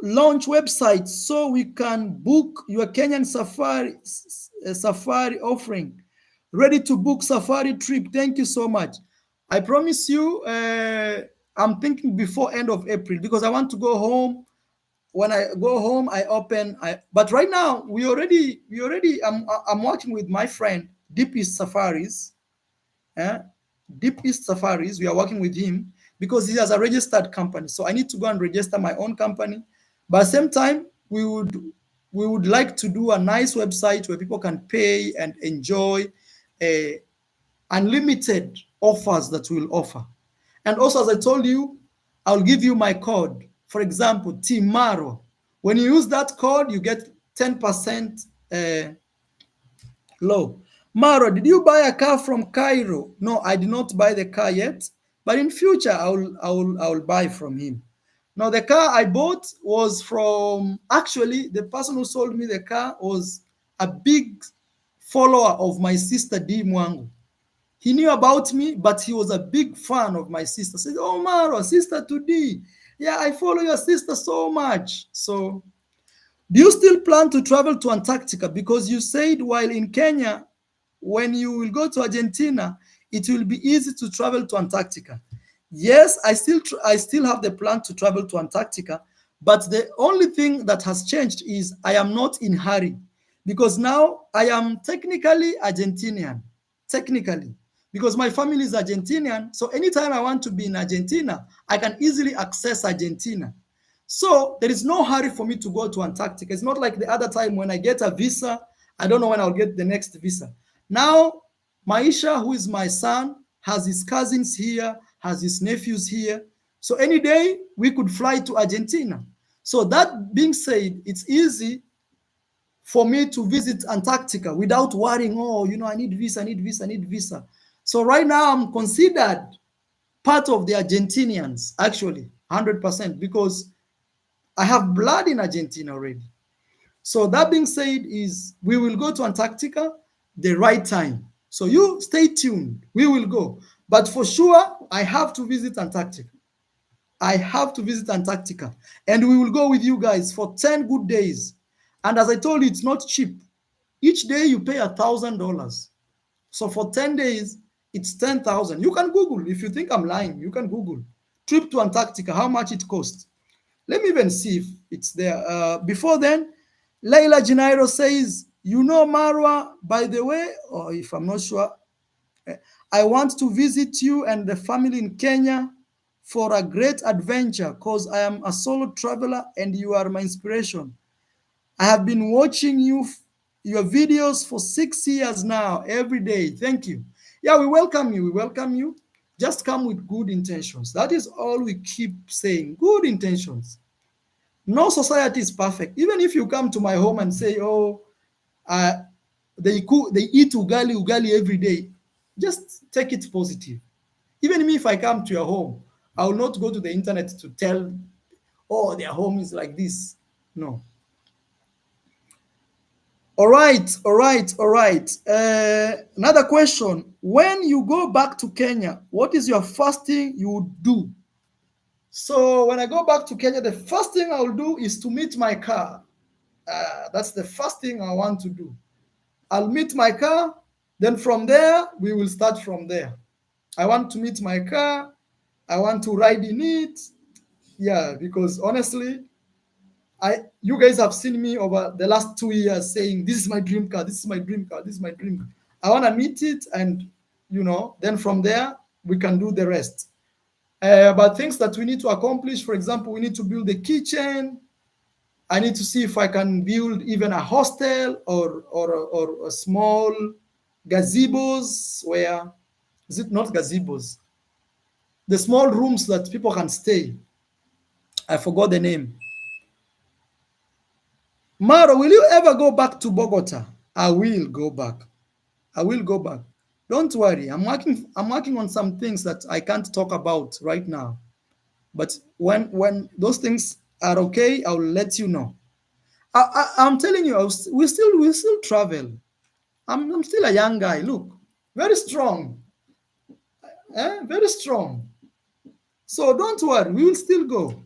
S1: launch websites so we can book your Kenyan safari offering? Ready to book safari trip. Thank you so much. I promise you, I'm thinking before end of April because I want to go home when I go home, I open. But right now, I'm working with my friend Deep East Safaris. eh, Deep East Safaris. We are working with him because he has a registered company. So I need to go and register my own company. But at the same time, we would like to do a nice website where people can pay and enjoy uh, unlimited offers that we'll offer. And also, as I told you, I'll give you my code. For example, Timaro. When you use that code, you get 10% low. Maro, did you buy a car from Cairo? No, I did not buy the car yet, but in future I will buy from him. Now the car I bought was from, actually the person who sold me the car was a big follower of my sister D Mwangu. He knew about me, but he was a big fan of my sister. Said, "Oh Maro, sister to D, yeah, I follow your sister so much." So do you still plan to travel to Antarctica? Because you said while in Kenya, when you will go to Argentina, it will be easy to travel to Antarctica. Yes, I still have the plan to travel to Antarctica, but the only thing that has changed is I am not in hurry because now I am technically Argentinian. Technically, because my family is Argentinian, so anytime I want to be in Argentina, I can easily access Argentina. So there is no hurry for me to go to Antarctica. It's not like the other time when I get a visa, I don't know when I'll get the next visa. Now, Maisha, who is my son, has his cousins here, has his nephews here. So any day we could fly to Argentina. So that being said, it's easy for me to visit Antarctica without worrying, oh, I need visa, I need visa, I need visa. So right now I'm considered part of the Argentinians, actually, 100%, because I have blood in Argentina already. So that being said, is we will go to Antarctica the right time. So you stay tuned. We will go. But for sure, I have to visit Antarctica. I have to visit Antarctica. And we will go with you guys for 10 good days. And as I told you, it's not cheap. Each day you pay $1,000. So for 10 days, it's 10,000. You can Google. If you think I'm lying, you can Google. Trip to Antarctica, how much it costs. Let me even see if it's there. Before then, Leila Jinairo says, Marwa, by the way, or if I'm not sure, I want to visit you and the family in Kenya for a great adventure because I am a solo traveler and you are my inspiration. I have been watching your videos for 6 years now, every day. Thank you. Yeah, we welcome you. We welcome you. Just come with good intentions. That is all we keep saying. Good intentions. No society is perfect. Even if you come to my home and say, "Oh, uh, they eat ugali every day," just take it positive. Even me, if I come to your home, I will not go to the internet to tell, "Oh, their home is like this." No. All right, all right, all right. Another question. When you go back to Kenya, what is your first thing you would do? So when I go back to Kenya, the first thing I will do is to meet my car. That's the first thing I want to do. I'll meet my car. Then from there, we will start from there. I want to meet my car. I want to ride in it. Yeah, because honestly, you guys have seen me over the last 2 years saying, "This is my dream car. This is my dream car. This is my dream car." I want to meet it, and then from there we can do the rest. But things that we need to accomplish, for example, we need to build a kitchen. I need to see if I can build even a hostel or a small gazebos where, is it not gazebos? The small rooms that people can stay. I forgot the name. Maro, will you ever go back to Bogota? I will go back. I will go back. Don't worry. I'm working on some things that I can't talk about right now. But when those things are okay, I'll let you know. I'm telling you, we still travel. I'm still a young guy. Look, very strong, very strong. So don't worry, we will still go.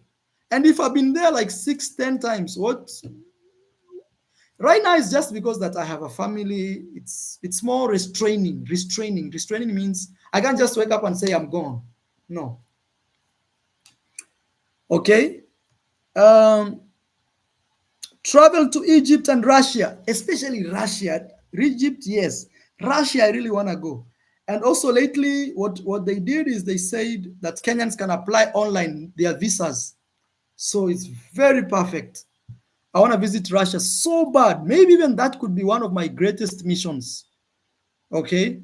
S1: And if I've been there like 6, 10 times, what? Right now it's just because that I have a family. It's more restraining. Restraining means I can't just wake up and say I'm gone. No. Okay. Um, Travel to Egypt and Russia, especially Russia. Egypt, yes. Russia, I really want to go. And also lately, what they did is they said that Kenyans can apply online their visas. So it's very perfect. I want to visit Russia so bad. Maybe even that could be one of my greatest missions. Okay.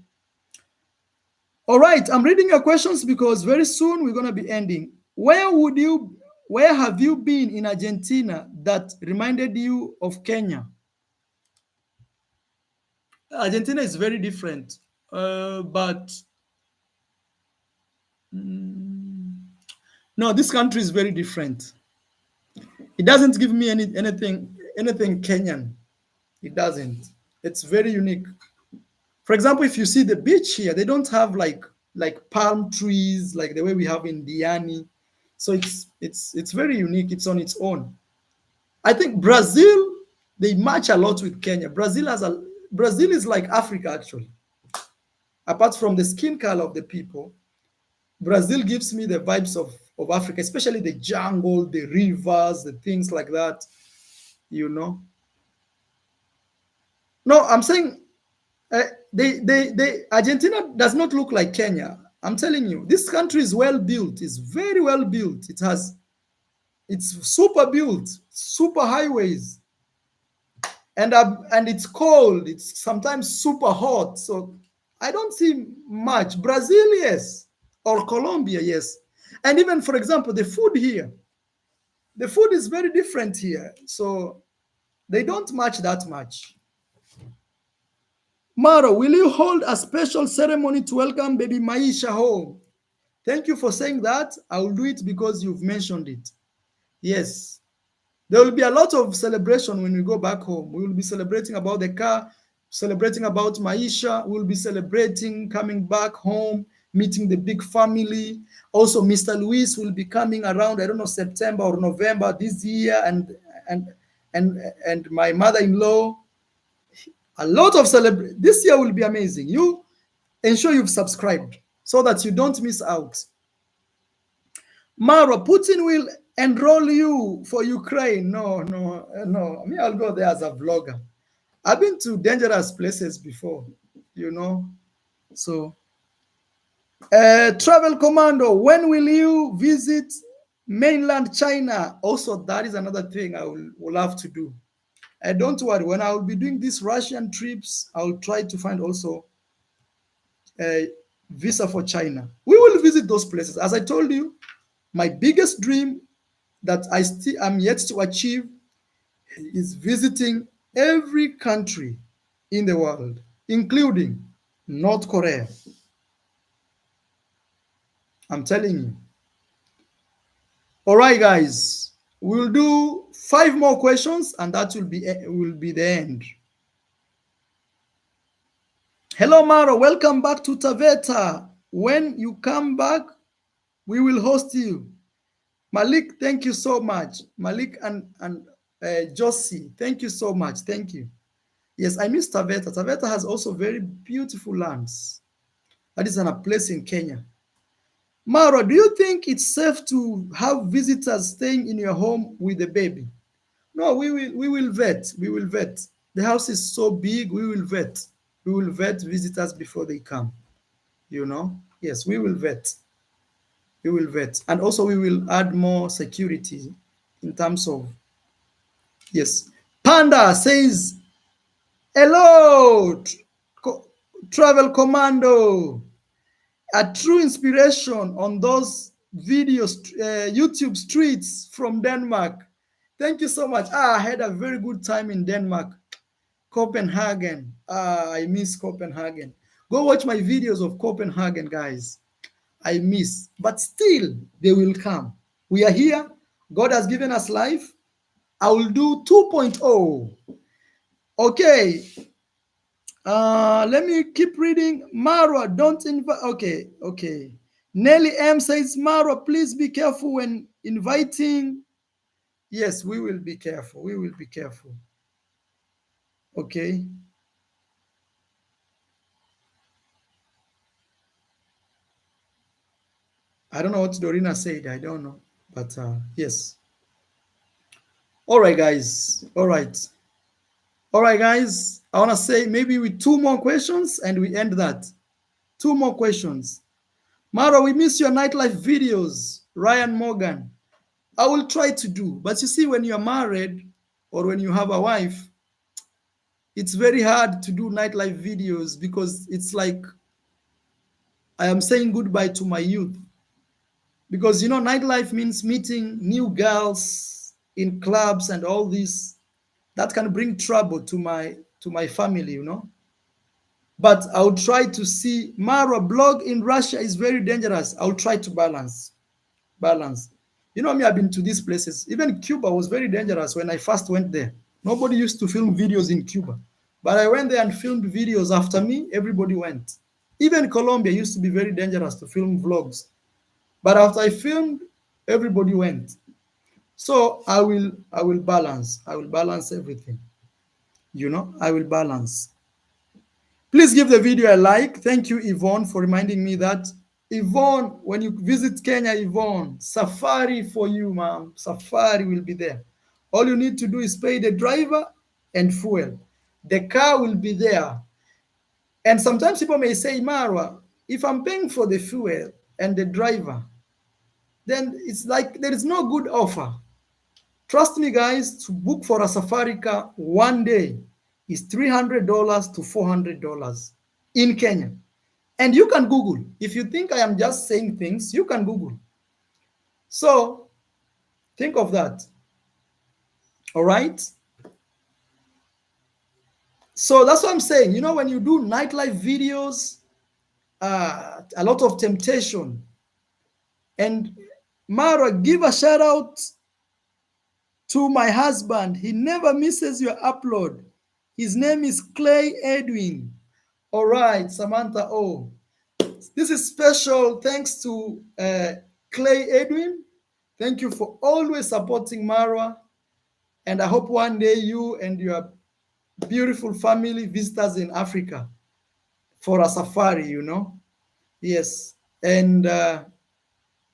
S1: All right. I'm reading your questions because very soon we're going to be ending. Where have you been in Argentina that reminded you of Kenya? Argentina is very different, but no, this country is very different. It doesn't give me anything Kenyan. It doesn't. It's very unique. For example, if you see the beach here, they don't have like palm trees like the way we have in Diani. So it's very unique. It's on its own. I think Brazil, they match a lot with Kenya. Brazil is like Africa actually. Apart from the skin color of the people, Brazil gives me the vibes of Africa, especially the jungle, the rivers, the things like that, you know. No, I'm saying Argentina does not look like Kenya. I'm telling you, this country is well built. It's very well built. It's super built, super highways, and it's cold. It's sometimes super hot. So I don't see much. Brazil, yes, or Colombia, yes, and even for example, the food is very different here. So they don't match that much. Maro, will you hold a special ceremony to welcome baby Maisha home? Thank you for saying that. I will do it because you've mentioned it. Yes. There will be a lot of celebration when we go back home. We will be celebrating about the car, celebrating about Maisha. We'll be celebrating coming back home, meeting the big family. Also, Mr. Luis will be coming around, I don't know, September or November this year, and and my mother-in-law. A lot of celebration. This year will be amazing. You ensure you've subscribed so that you don't miss out. Mara, Putin will enroll you for Ukraine. No, no, no. Me, I'll go there as a vlogger. I've been to dangerous places before, you know. So, travel commando, when will you visit mainland China? Also, that is another thing I will have to do. Don't worry, when I will be doing these Russian trips, I'll try to find also a visa for China. We will visit those places. As I told you, my biggest dream that I still am yet to achieve is visiting every country in the world, including North Korea. I'm telling you. All right, guys, we'll do 5 more questions, and that will be the end. Hello, Mara. Welcome back to Taveta. When you come back, we will host you. Malik, thank you so much. Malik and Josie, thank you so much. Thank you. Yes, I miss Taveta. Taveta has also very beautiful lands. That is a place in Kenya. Mara, do you think it's safe to have visitors staying in your home with a baby? No, we will vet. We will vet. The house is so big, we will vet. We will vet visitors before they come. You know? Yes, we will vet. We will vet. And also we will add more security in terms of, yes. Panda says, hello, travel commando. A true inspiration on those videos, YouTube streets from Denmark. Thank you so much. I had a very good time in Denmark. Copenhagen. I miss Copenhagen. Go watch my videos of Copenhagen, guys. I miss. But still, they will come. We are here. God has given us life. I will do 2.0. Okay. Let me keep reading. Marwa, don't invite. Okay, okay. Nelly M says, Marwa, please be careful when inviting. Yes, we will be careful. We will be careful. Okay. I don't know what Dorina said. I don't know. But yes. All right, guys. All right. All right, guys. I want to say maybe with two more questions and we end that. Two more questions. Mara, we miss your nightlife videos. Ryan Morgan. I will try to do. But you see, when you're married or when you have a wife, it's very hard to do nightlife videos because it's like I am saying goodbye to my youth. Because you know, nightlife means meeting new girls in clubs and all this. That can bring trouble to my family, you know. But I'll try to see. Mara, blog in Russia is very dangerous. I'll try to balance. You know me, I've been to these places. Even Cuba was very dangerous when I first went there. Nobody used to film videos in Cuba. But I went there and filmed videos. After me, everybody went. Even Colombia used to be very dangerous to film vlogs. But after I filmed, everybody went. So I will balance. I will balance everything. You know, I will balance. Please give the video a like. Thank you, Yvonne, for reminding me that. Yvonne, when you visit Kenya, Yvonne, safari for you, ma'am. Safari will be there. All you need to do is pay the driver and fuel. The car will be there. And sometimes people may say, Marwa, if I'm paying for the fuel and the driver, then it's like there is no good offer. Trust me, guys, to book for a safari car one day is $300 to $400 in Kenya. And you can Google. If you think I am just saying things, you can Google. So think of that. All right. So that's what I'm saying. You know, when you do nightlife videos, a lot of temptation. And Mara, give a shout out to my husband. He never misses your upload. His name is Clay Edwin. All right, Samantha O. This is special thanks to Clay Edwin. Thank you for always supporting Marwa. And I hope one day you and your beautiful family visitors in Africa for a safari, you know. Yes. And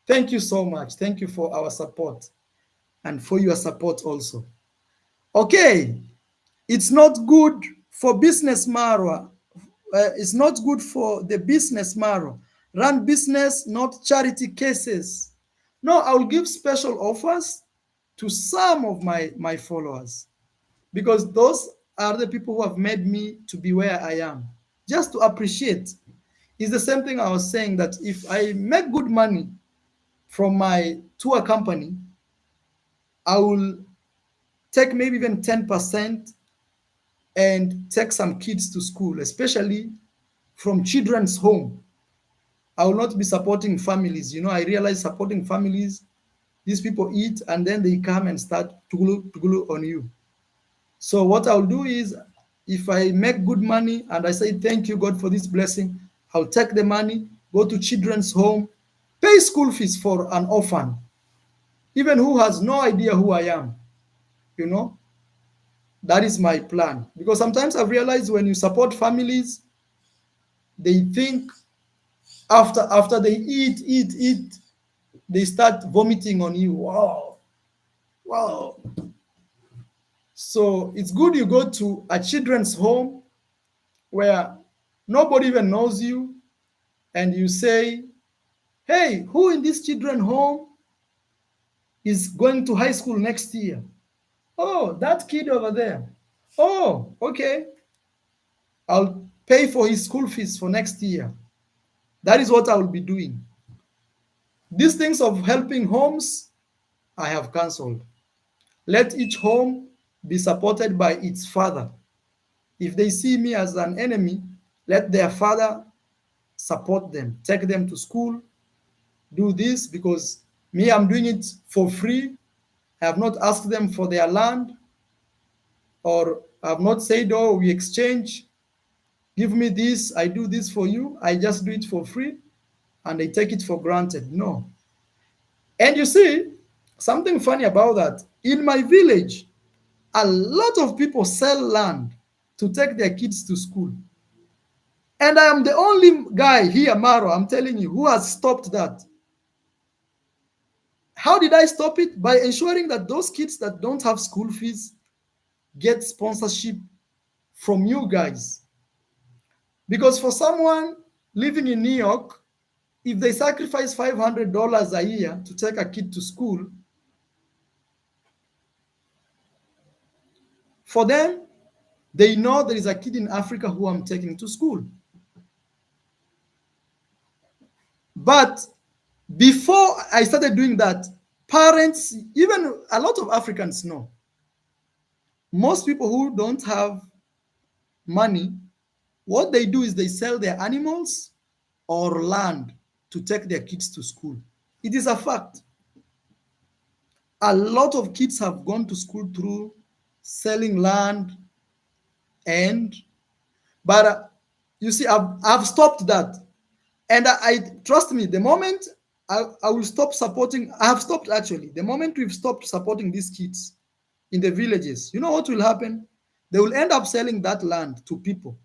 S1: thank you so much. Thank you for our support and for your support also. Okay. It's not good for business, Marwa. It's not good for the business, Marwa. Run business, not charity cases. No, I will give special offers to some of my followers because those are the people who have made me to be where I am. Just to appreciate. It's the same thing I was saying that if I make good money from my tour company, I will take maybe even 10% and take some kids to school, especially from children's home. I will not be supporting families. You know, I realize supporting families, these people eat and then they come and start to glue on you. So what I'll do is, if I make good money and I say, thank you, God, for this blessing, I'll take the money, go to children's home, pay school fees for an orphan, even who has no idea who I am. You know, that is my plan. Because sometimes I've realized when you support families, they think after they eat, they start vomiting on you. Wow. Wow. So it's good you go to a children's home where nobody even knows you and you say, hey, who in this children's home is going to high school next year? Oh, that kid over there. Oh, okay. I'll pay for his school fees for next year. That is what I will be doing. These things of helping homes, I have cancelled. Let each home be supported by its father. If they see me as an enemy, let their father support them, take them to school, do this because me, I'm doing it for free. I have not asked them for their land, or I have not said, oh, we exchange, give me this, I do this for you. I just do it for free and they take it for granted. No. And you see, something funny about that, in my village, a lot of people sell land to take their kids to school. And I am the only guy here, Maro, I'm telling you, who has stopped that. How did I stop it? By ensuring that those kids that don't have school fees get sponsorship from you guys. Because for someone living in New York, if they sacrifice $500 a year to take a kid to school, for them, they know there is a kid in Africa who I'm taking to school. But before I started doing that, parents, even a lot of Africans know, most people who don't have money, what they do is they sell their animals or land to take their kids to school. It is a fact. A lot of kids have gone to school through selling land, and but you see, I've stopped that. And I trust me, the moment I will stop supporting, I have stopped actually. The moment we've stopped supporting these kids in the villages, you know what will happen? They will end up selling that land to people,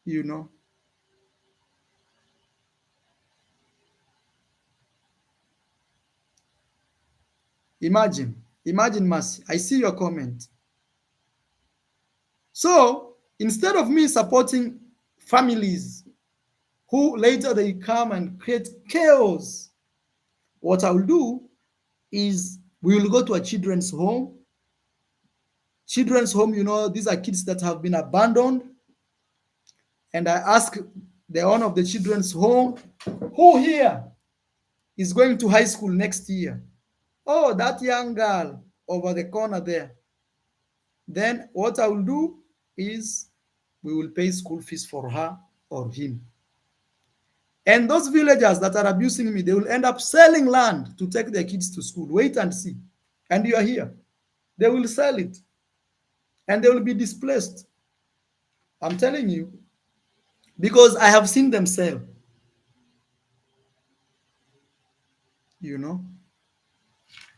S1: you know. Imagine, Mercy. I see your comment. So instead of me supporting families who later they come and create chaos, what I will do is we will go to a children's home. Children's home, you know, these are kids that have been abandoned. And I ask the owner of the children's home, who here is going to high school next year? Oh, that young girl over the corner there. Then what I will do is we will pay school fees for her or him. And those villagers that are abusing me, they will end up selling land to take their kids to school. Wait and see. And you are here. They will sell it and they will be displaced. I'm telling you, because I have seen them sell, you know.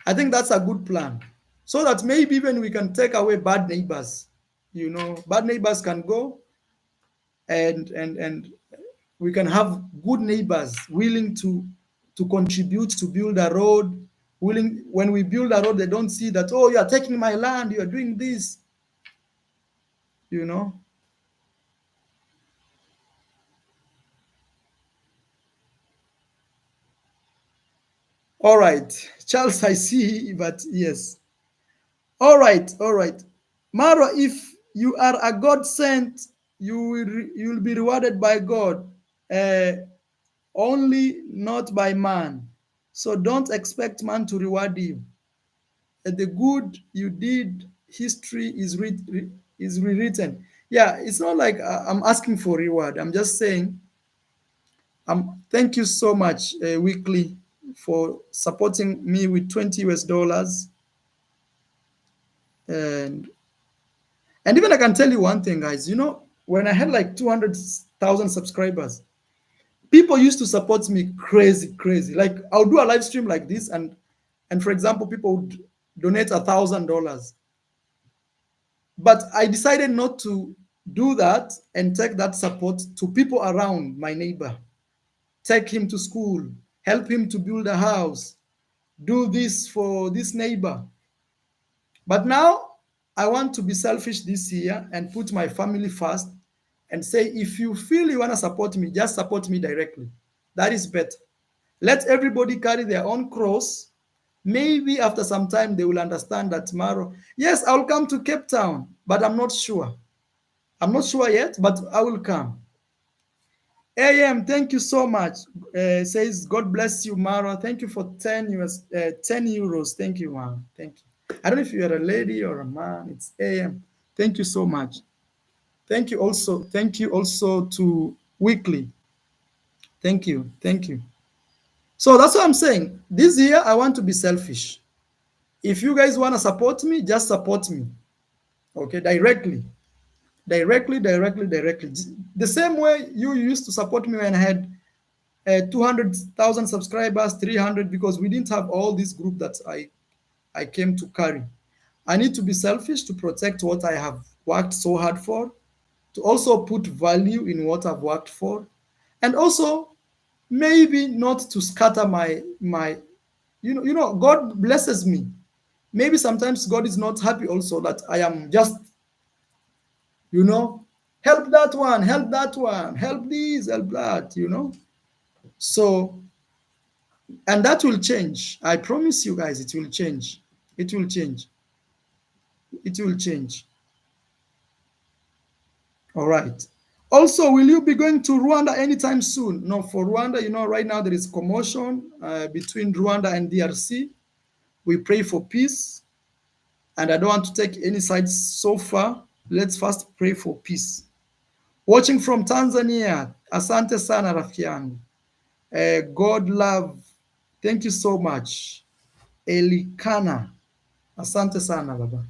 S1: I think that's a good plan. So that maybe even we can take away bad neighbors. You know, bad neighbors can go and we can have good neighbors willing to contribute to build a road. Willing, when we build a road, they don't see that, oh, you are taking my land, you are doing this, you know. All right, Charles, I see, but yes. All right, all right. Mara, if you are a God sent, you will be rewarded by God, only not by man. So don't expect man to reward you. The good you did, history is rewritten. Yeah, it's not like I'm asking for reward. I'm just saying, thank you so much, Weekly, for supporting me with 20 US dollars. And even I can tell you one thing, guys. You know, when I had like 200,000 subscribers, people used to support me crazy, crazy. Like I'll do a live stream like this, and for example, people would donate $1,000. But I decided not to do that and take that support to people around my neighbor. Take him to school, help him to build a house, do this for this neighbor. But now I want to be selfish this year and put my family first and say, if you feel you want to support me, just support me directly. That is better. Let everybody carry their own cross. Maybe after some time they will understand that tomorrow, yes, I'll come to Cape Town, but I'm not sure. I'm not sure yet, but I will come. AM, thank you so much. Says, God bless you, Mara. Thank you for 10 10 euros. Thank you, man. Thank you. I don't know if you're a lady or a man. It's AM. Thank you so much. Thank you also. Thank you also to Weekly. Thank you. Thank you. So that's what I'm saying. This year, I want to be selfish. If you guys want to support me, just support me. Okay, directly. Directly. The same way you used to support me when I had 200,000 subscribers, 300, because we didn't have all this group that I came to carry. I need to be selfish to protect what I have worked so hard for, to also put value in what I've worked for, and also maybe not to scatter God blesses me. Maybe sometimes God is not happy also that I am just, you know, help that one, help that one, help this, help that, So, and that will change. I promise you guys, it will change. It will change. It will change. All right. Also, will you be going to Rwanda anytime soon? No, for Rwanda, right now there is commotion between Rwanda and DRC. We pray for peace, and I don't want to take any sides so far. Let's first pray for peace. Watching from Tanzania, asante sana rafiki yangu. God love, thank you so much. Elikana, asante sana baba.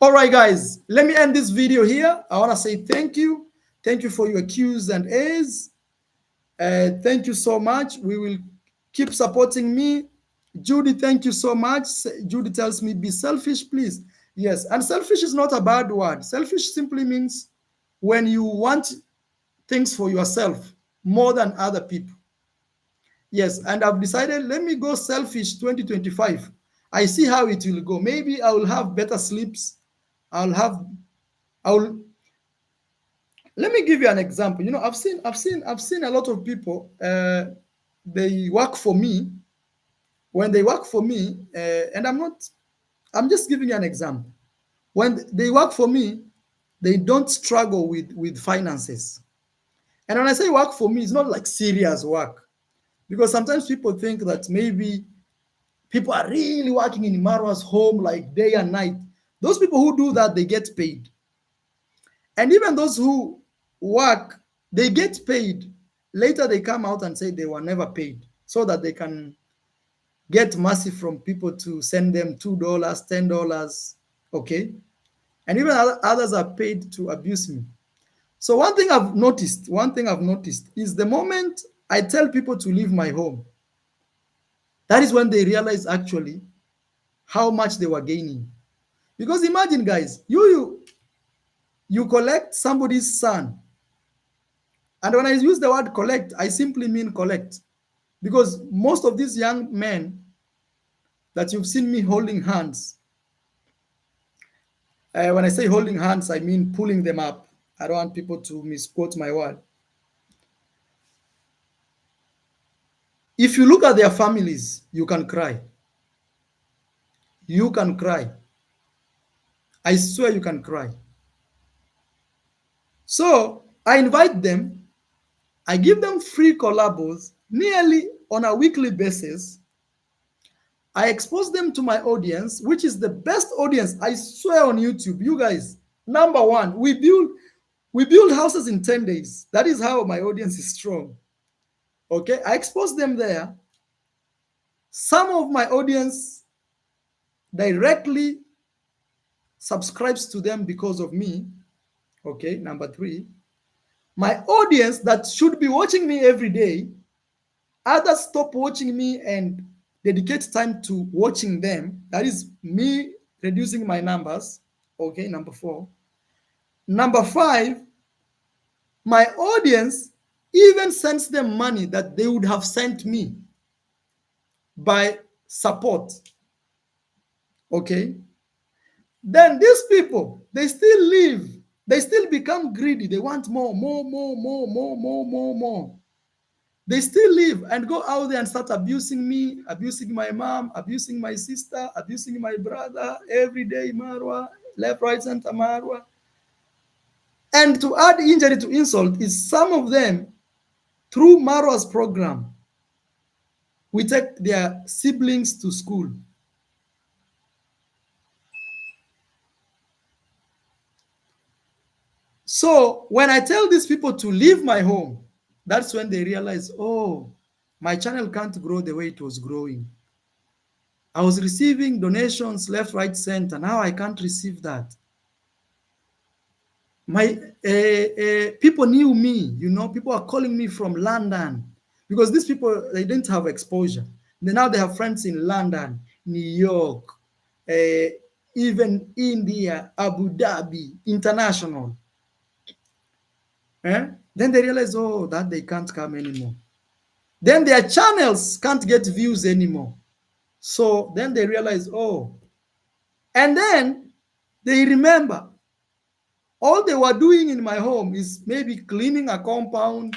S1: All right, guys, let me end this video here. I want to say thank you. Thank you for your Q's and A's. Thank you so much. We will keep supporting me. Judy, thank you so much. Judy tells me, be selfish, please. Yes, and selfish is not a bad word. Selfish simply means when you want things for yourself more than other people. Yes, and I've decided, let me go selfish 2025. I see how it will go. Maybe I will have better sleeps. I'll have, I'll, let me give you an example. I've seen a lot of people, they work for me. When they work for me, and I'm just giving you an example. When they work for me, they don't struggle with finances. And when I say work for me, it's not like serious work. Because sometimes people think that maybe people are really working in Marwa's home like day and night. Those people who do that, they get paid. And even those who work, they get paid. Later, they come out and say they were never paid so that they can get mercy from people to send them $2, $10, okay? And even others are paid to abuse me. So one thing I've noticed is the moment I tell people to leave my home, that is when they realize actually how much they were gaining. Because imagine, guys, you collect somebody's son. And when I use the word collect, I simply mean collect. Because most of these young men that you've seen me holding hands, when I say holding hands, I mean pulling them up. I don't want people to misquote my word. If you look at their families, you can cry. You can cry. I swear you can cry. So I invite them. I give them free collabos nearly on a weekly basis. I expose them to my audience, which is the best audience, I swear, on YouTube. You guys, number one, we build houses in 10 days. That is how my audience is strong. Okay, I expose them there. Some of my audience directly subscribes to them because of me. Okay, number three, my audience that should be watching me every day, others stop watching me and dedicate time to watching them. That is me reducing my numbers. Okay, number four. Number five, my audience even sends them money that they would have sent me by support. Okay. Then these people, they still live. They still become greedy. They want more, more, more, more, more, more, more, more. They still live and go out there and start abusing me, abusing my mom, abusing my sister, abusing my brother every day, Marwa, left, right, center, Marwa. And to add injury to insult is some of them, through Marwa's program, we take their siblings to school. So when I tell these people to leave my home, that's when they realize, oh, my channel can't grow the way it was growing. I was receiving donations left, right, center. Now I can't receive that. My people knew me, people are calling me from London because these people, they didn't have exposure. Now they have friends in London, New York, even India, Abu Dhabi, international. Then they realize, oh, that they can't come anymore. Then their channels can't get views anymore. So then they realize, oh, and then they remember all they were doing in my home is maybe cleaning a compound,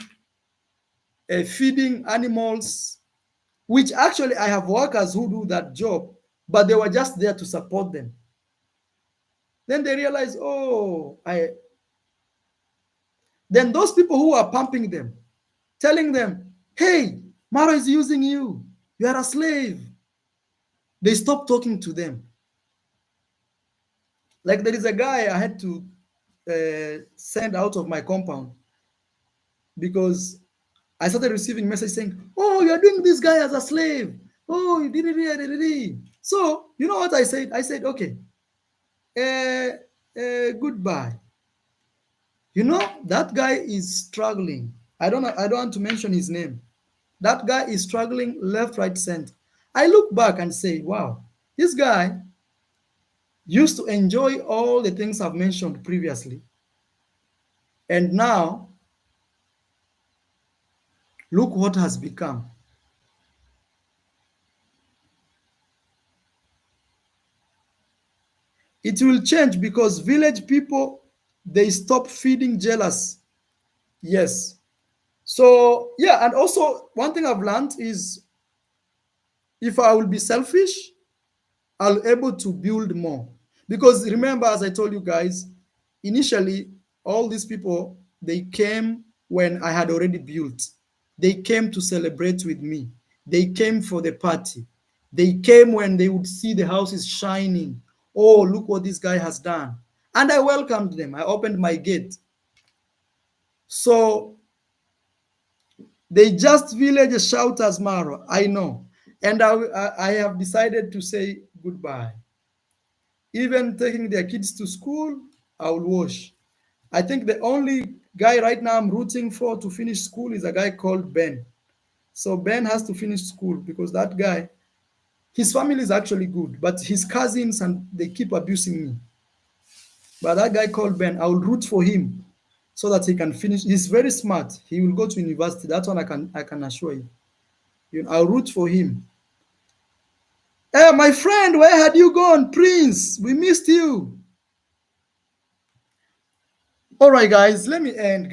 S1: feeding animals, which actually I have workers who do that job, but they were just there to support them. Then they realize, oh, then those people who are pumping them, telling them, hey, Mara is using you, you are a slave. They stop talking to them. Like there is a guy I had to send out of my compound because I started receiving messages saying, oh, you're doing this guy as a slave. Oh, you did it. So, you know what I said? I said, okay, goodbye. You know, that guy is struggling. I don't want to mention his name. That guy is struggling left, right, center. I look back and say, wow, this guy used to enjoy all the things I've mentioned previously. And now, look what has become. It will change because village people, they stop feeding jealous. Yes. So, yeah, and also one thing I've learned is if I will be selfish, I'll able to build more. Because remember, as I told you guys, initially, all these people, they came when I had already built. They came to celebrate with me. They came for the party. They came when they would see the house is shining. Oh, look what this guy has done. And I welcomed them. I opened my gate. So they just village shouters, Maro. I know. And I have decided to say goodbye. Even taking their kids to school, I will wash. I think the only guy right now I'm rooting for to finish school is a guy called Ben. So Ben has to finish school because that guy, his family is actually good, but his cousins and they keep abusing me. But that guy called Ben, I will root for him so that he can finish. He's very smart. He will go to university. That one I can assure you. I'll root for him. Hey, my friend, where had you gone, Prince? We missed you. All right, guys, let me end,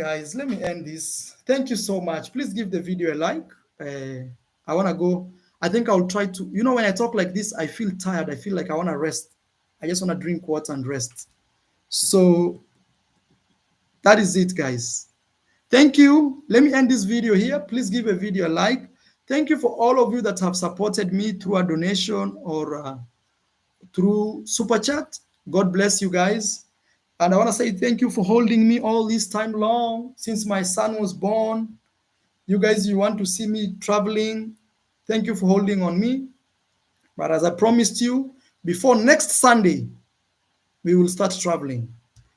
S1: this. Thank you so much. Please give the video a like. I want to go. I think I'll try to, when I talk like this, I feel tired. I feel like I want to rest. I just want to drink water and rest. So that is it, guys. Thank you. Let me end this video here. Please give a video a like. Thank you for all of you that have supported me through a donation or through super chat. God bless you guys. And I want to say thank you for holding me all this time long since my son was born. You guys, you want to see me traveling. Thank you for holding on me. But as I promised you, before next Sunday, we will start traveling.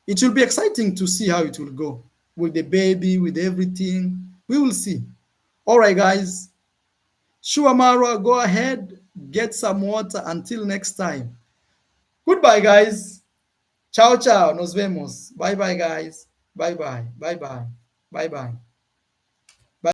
S1: It will be exciting to see how it will go with the baby, with everything. We will see. All right, guys. Shuamara, go ahead, get some water. Until next time. Goodbye, guys. Ciao, ciao. Nos vemos. Bye, bye, guys. Bye, bye. Bye, bye. Bye, bye.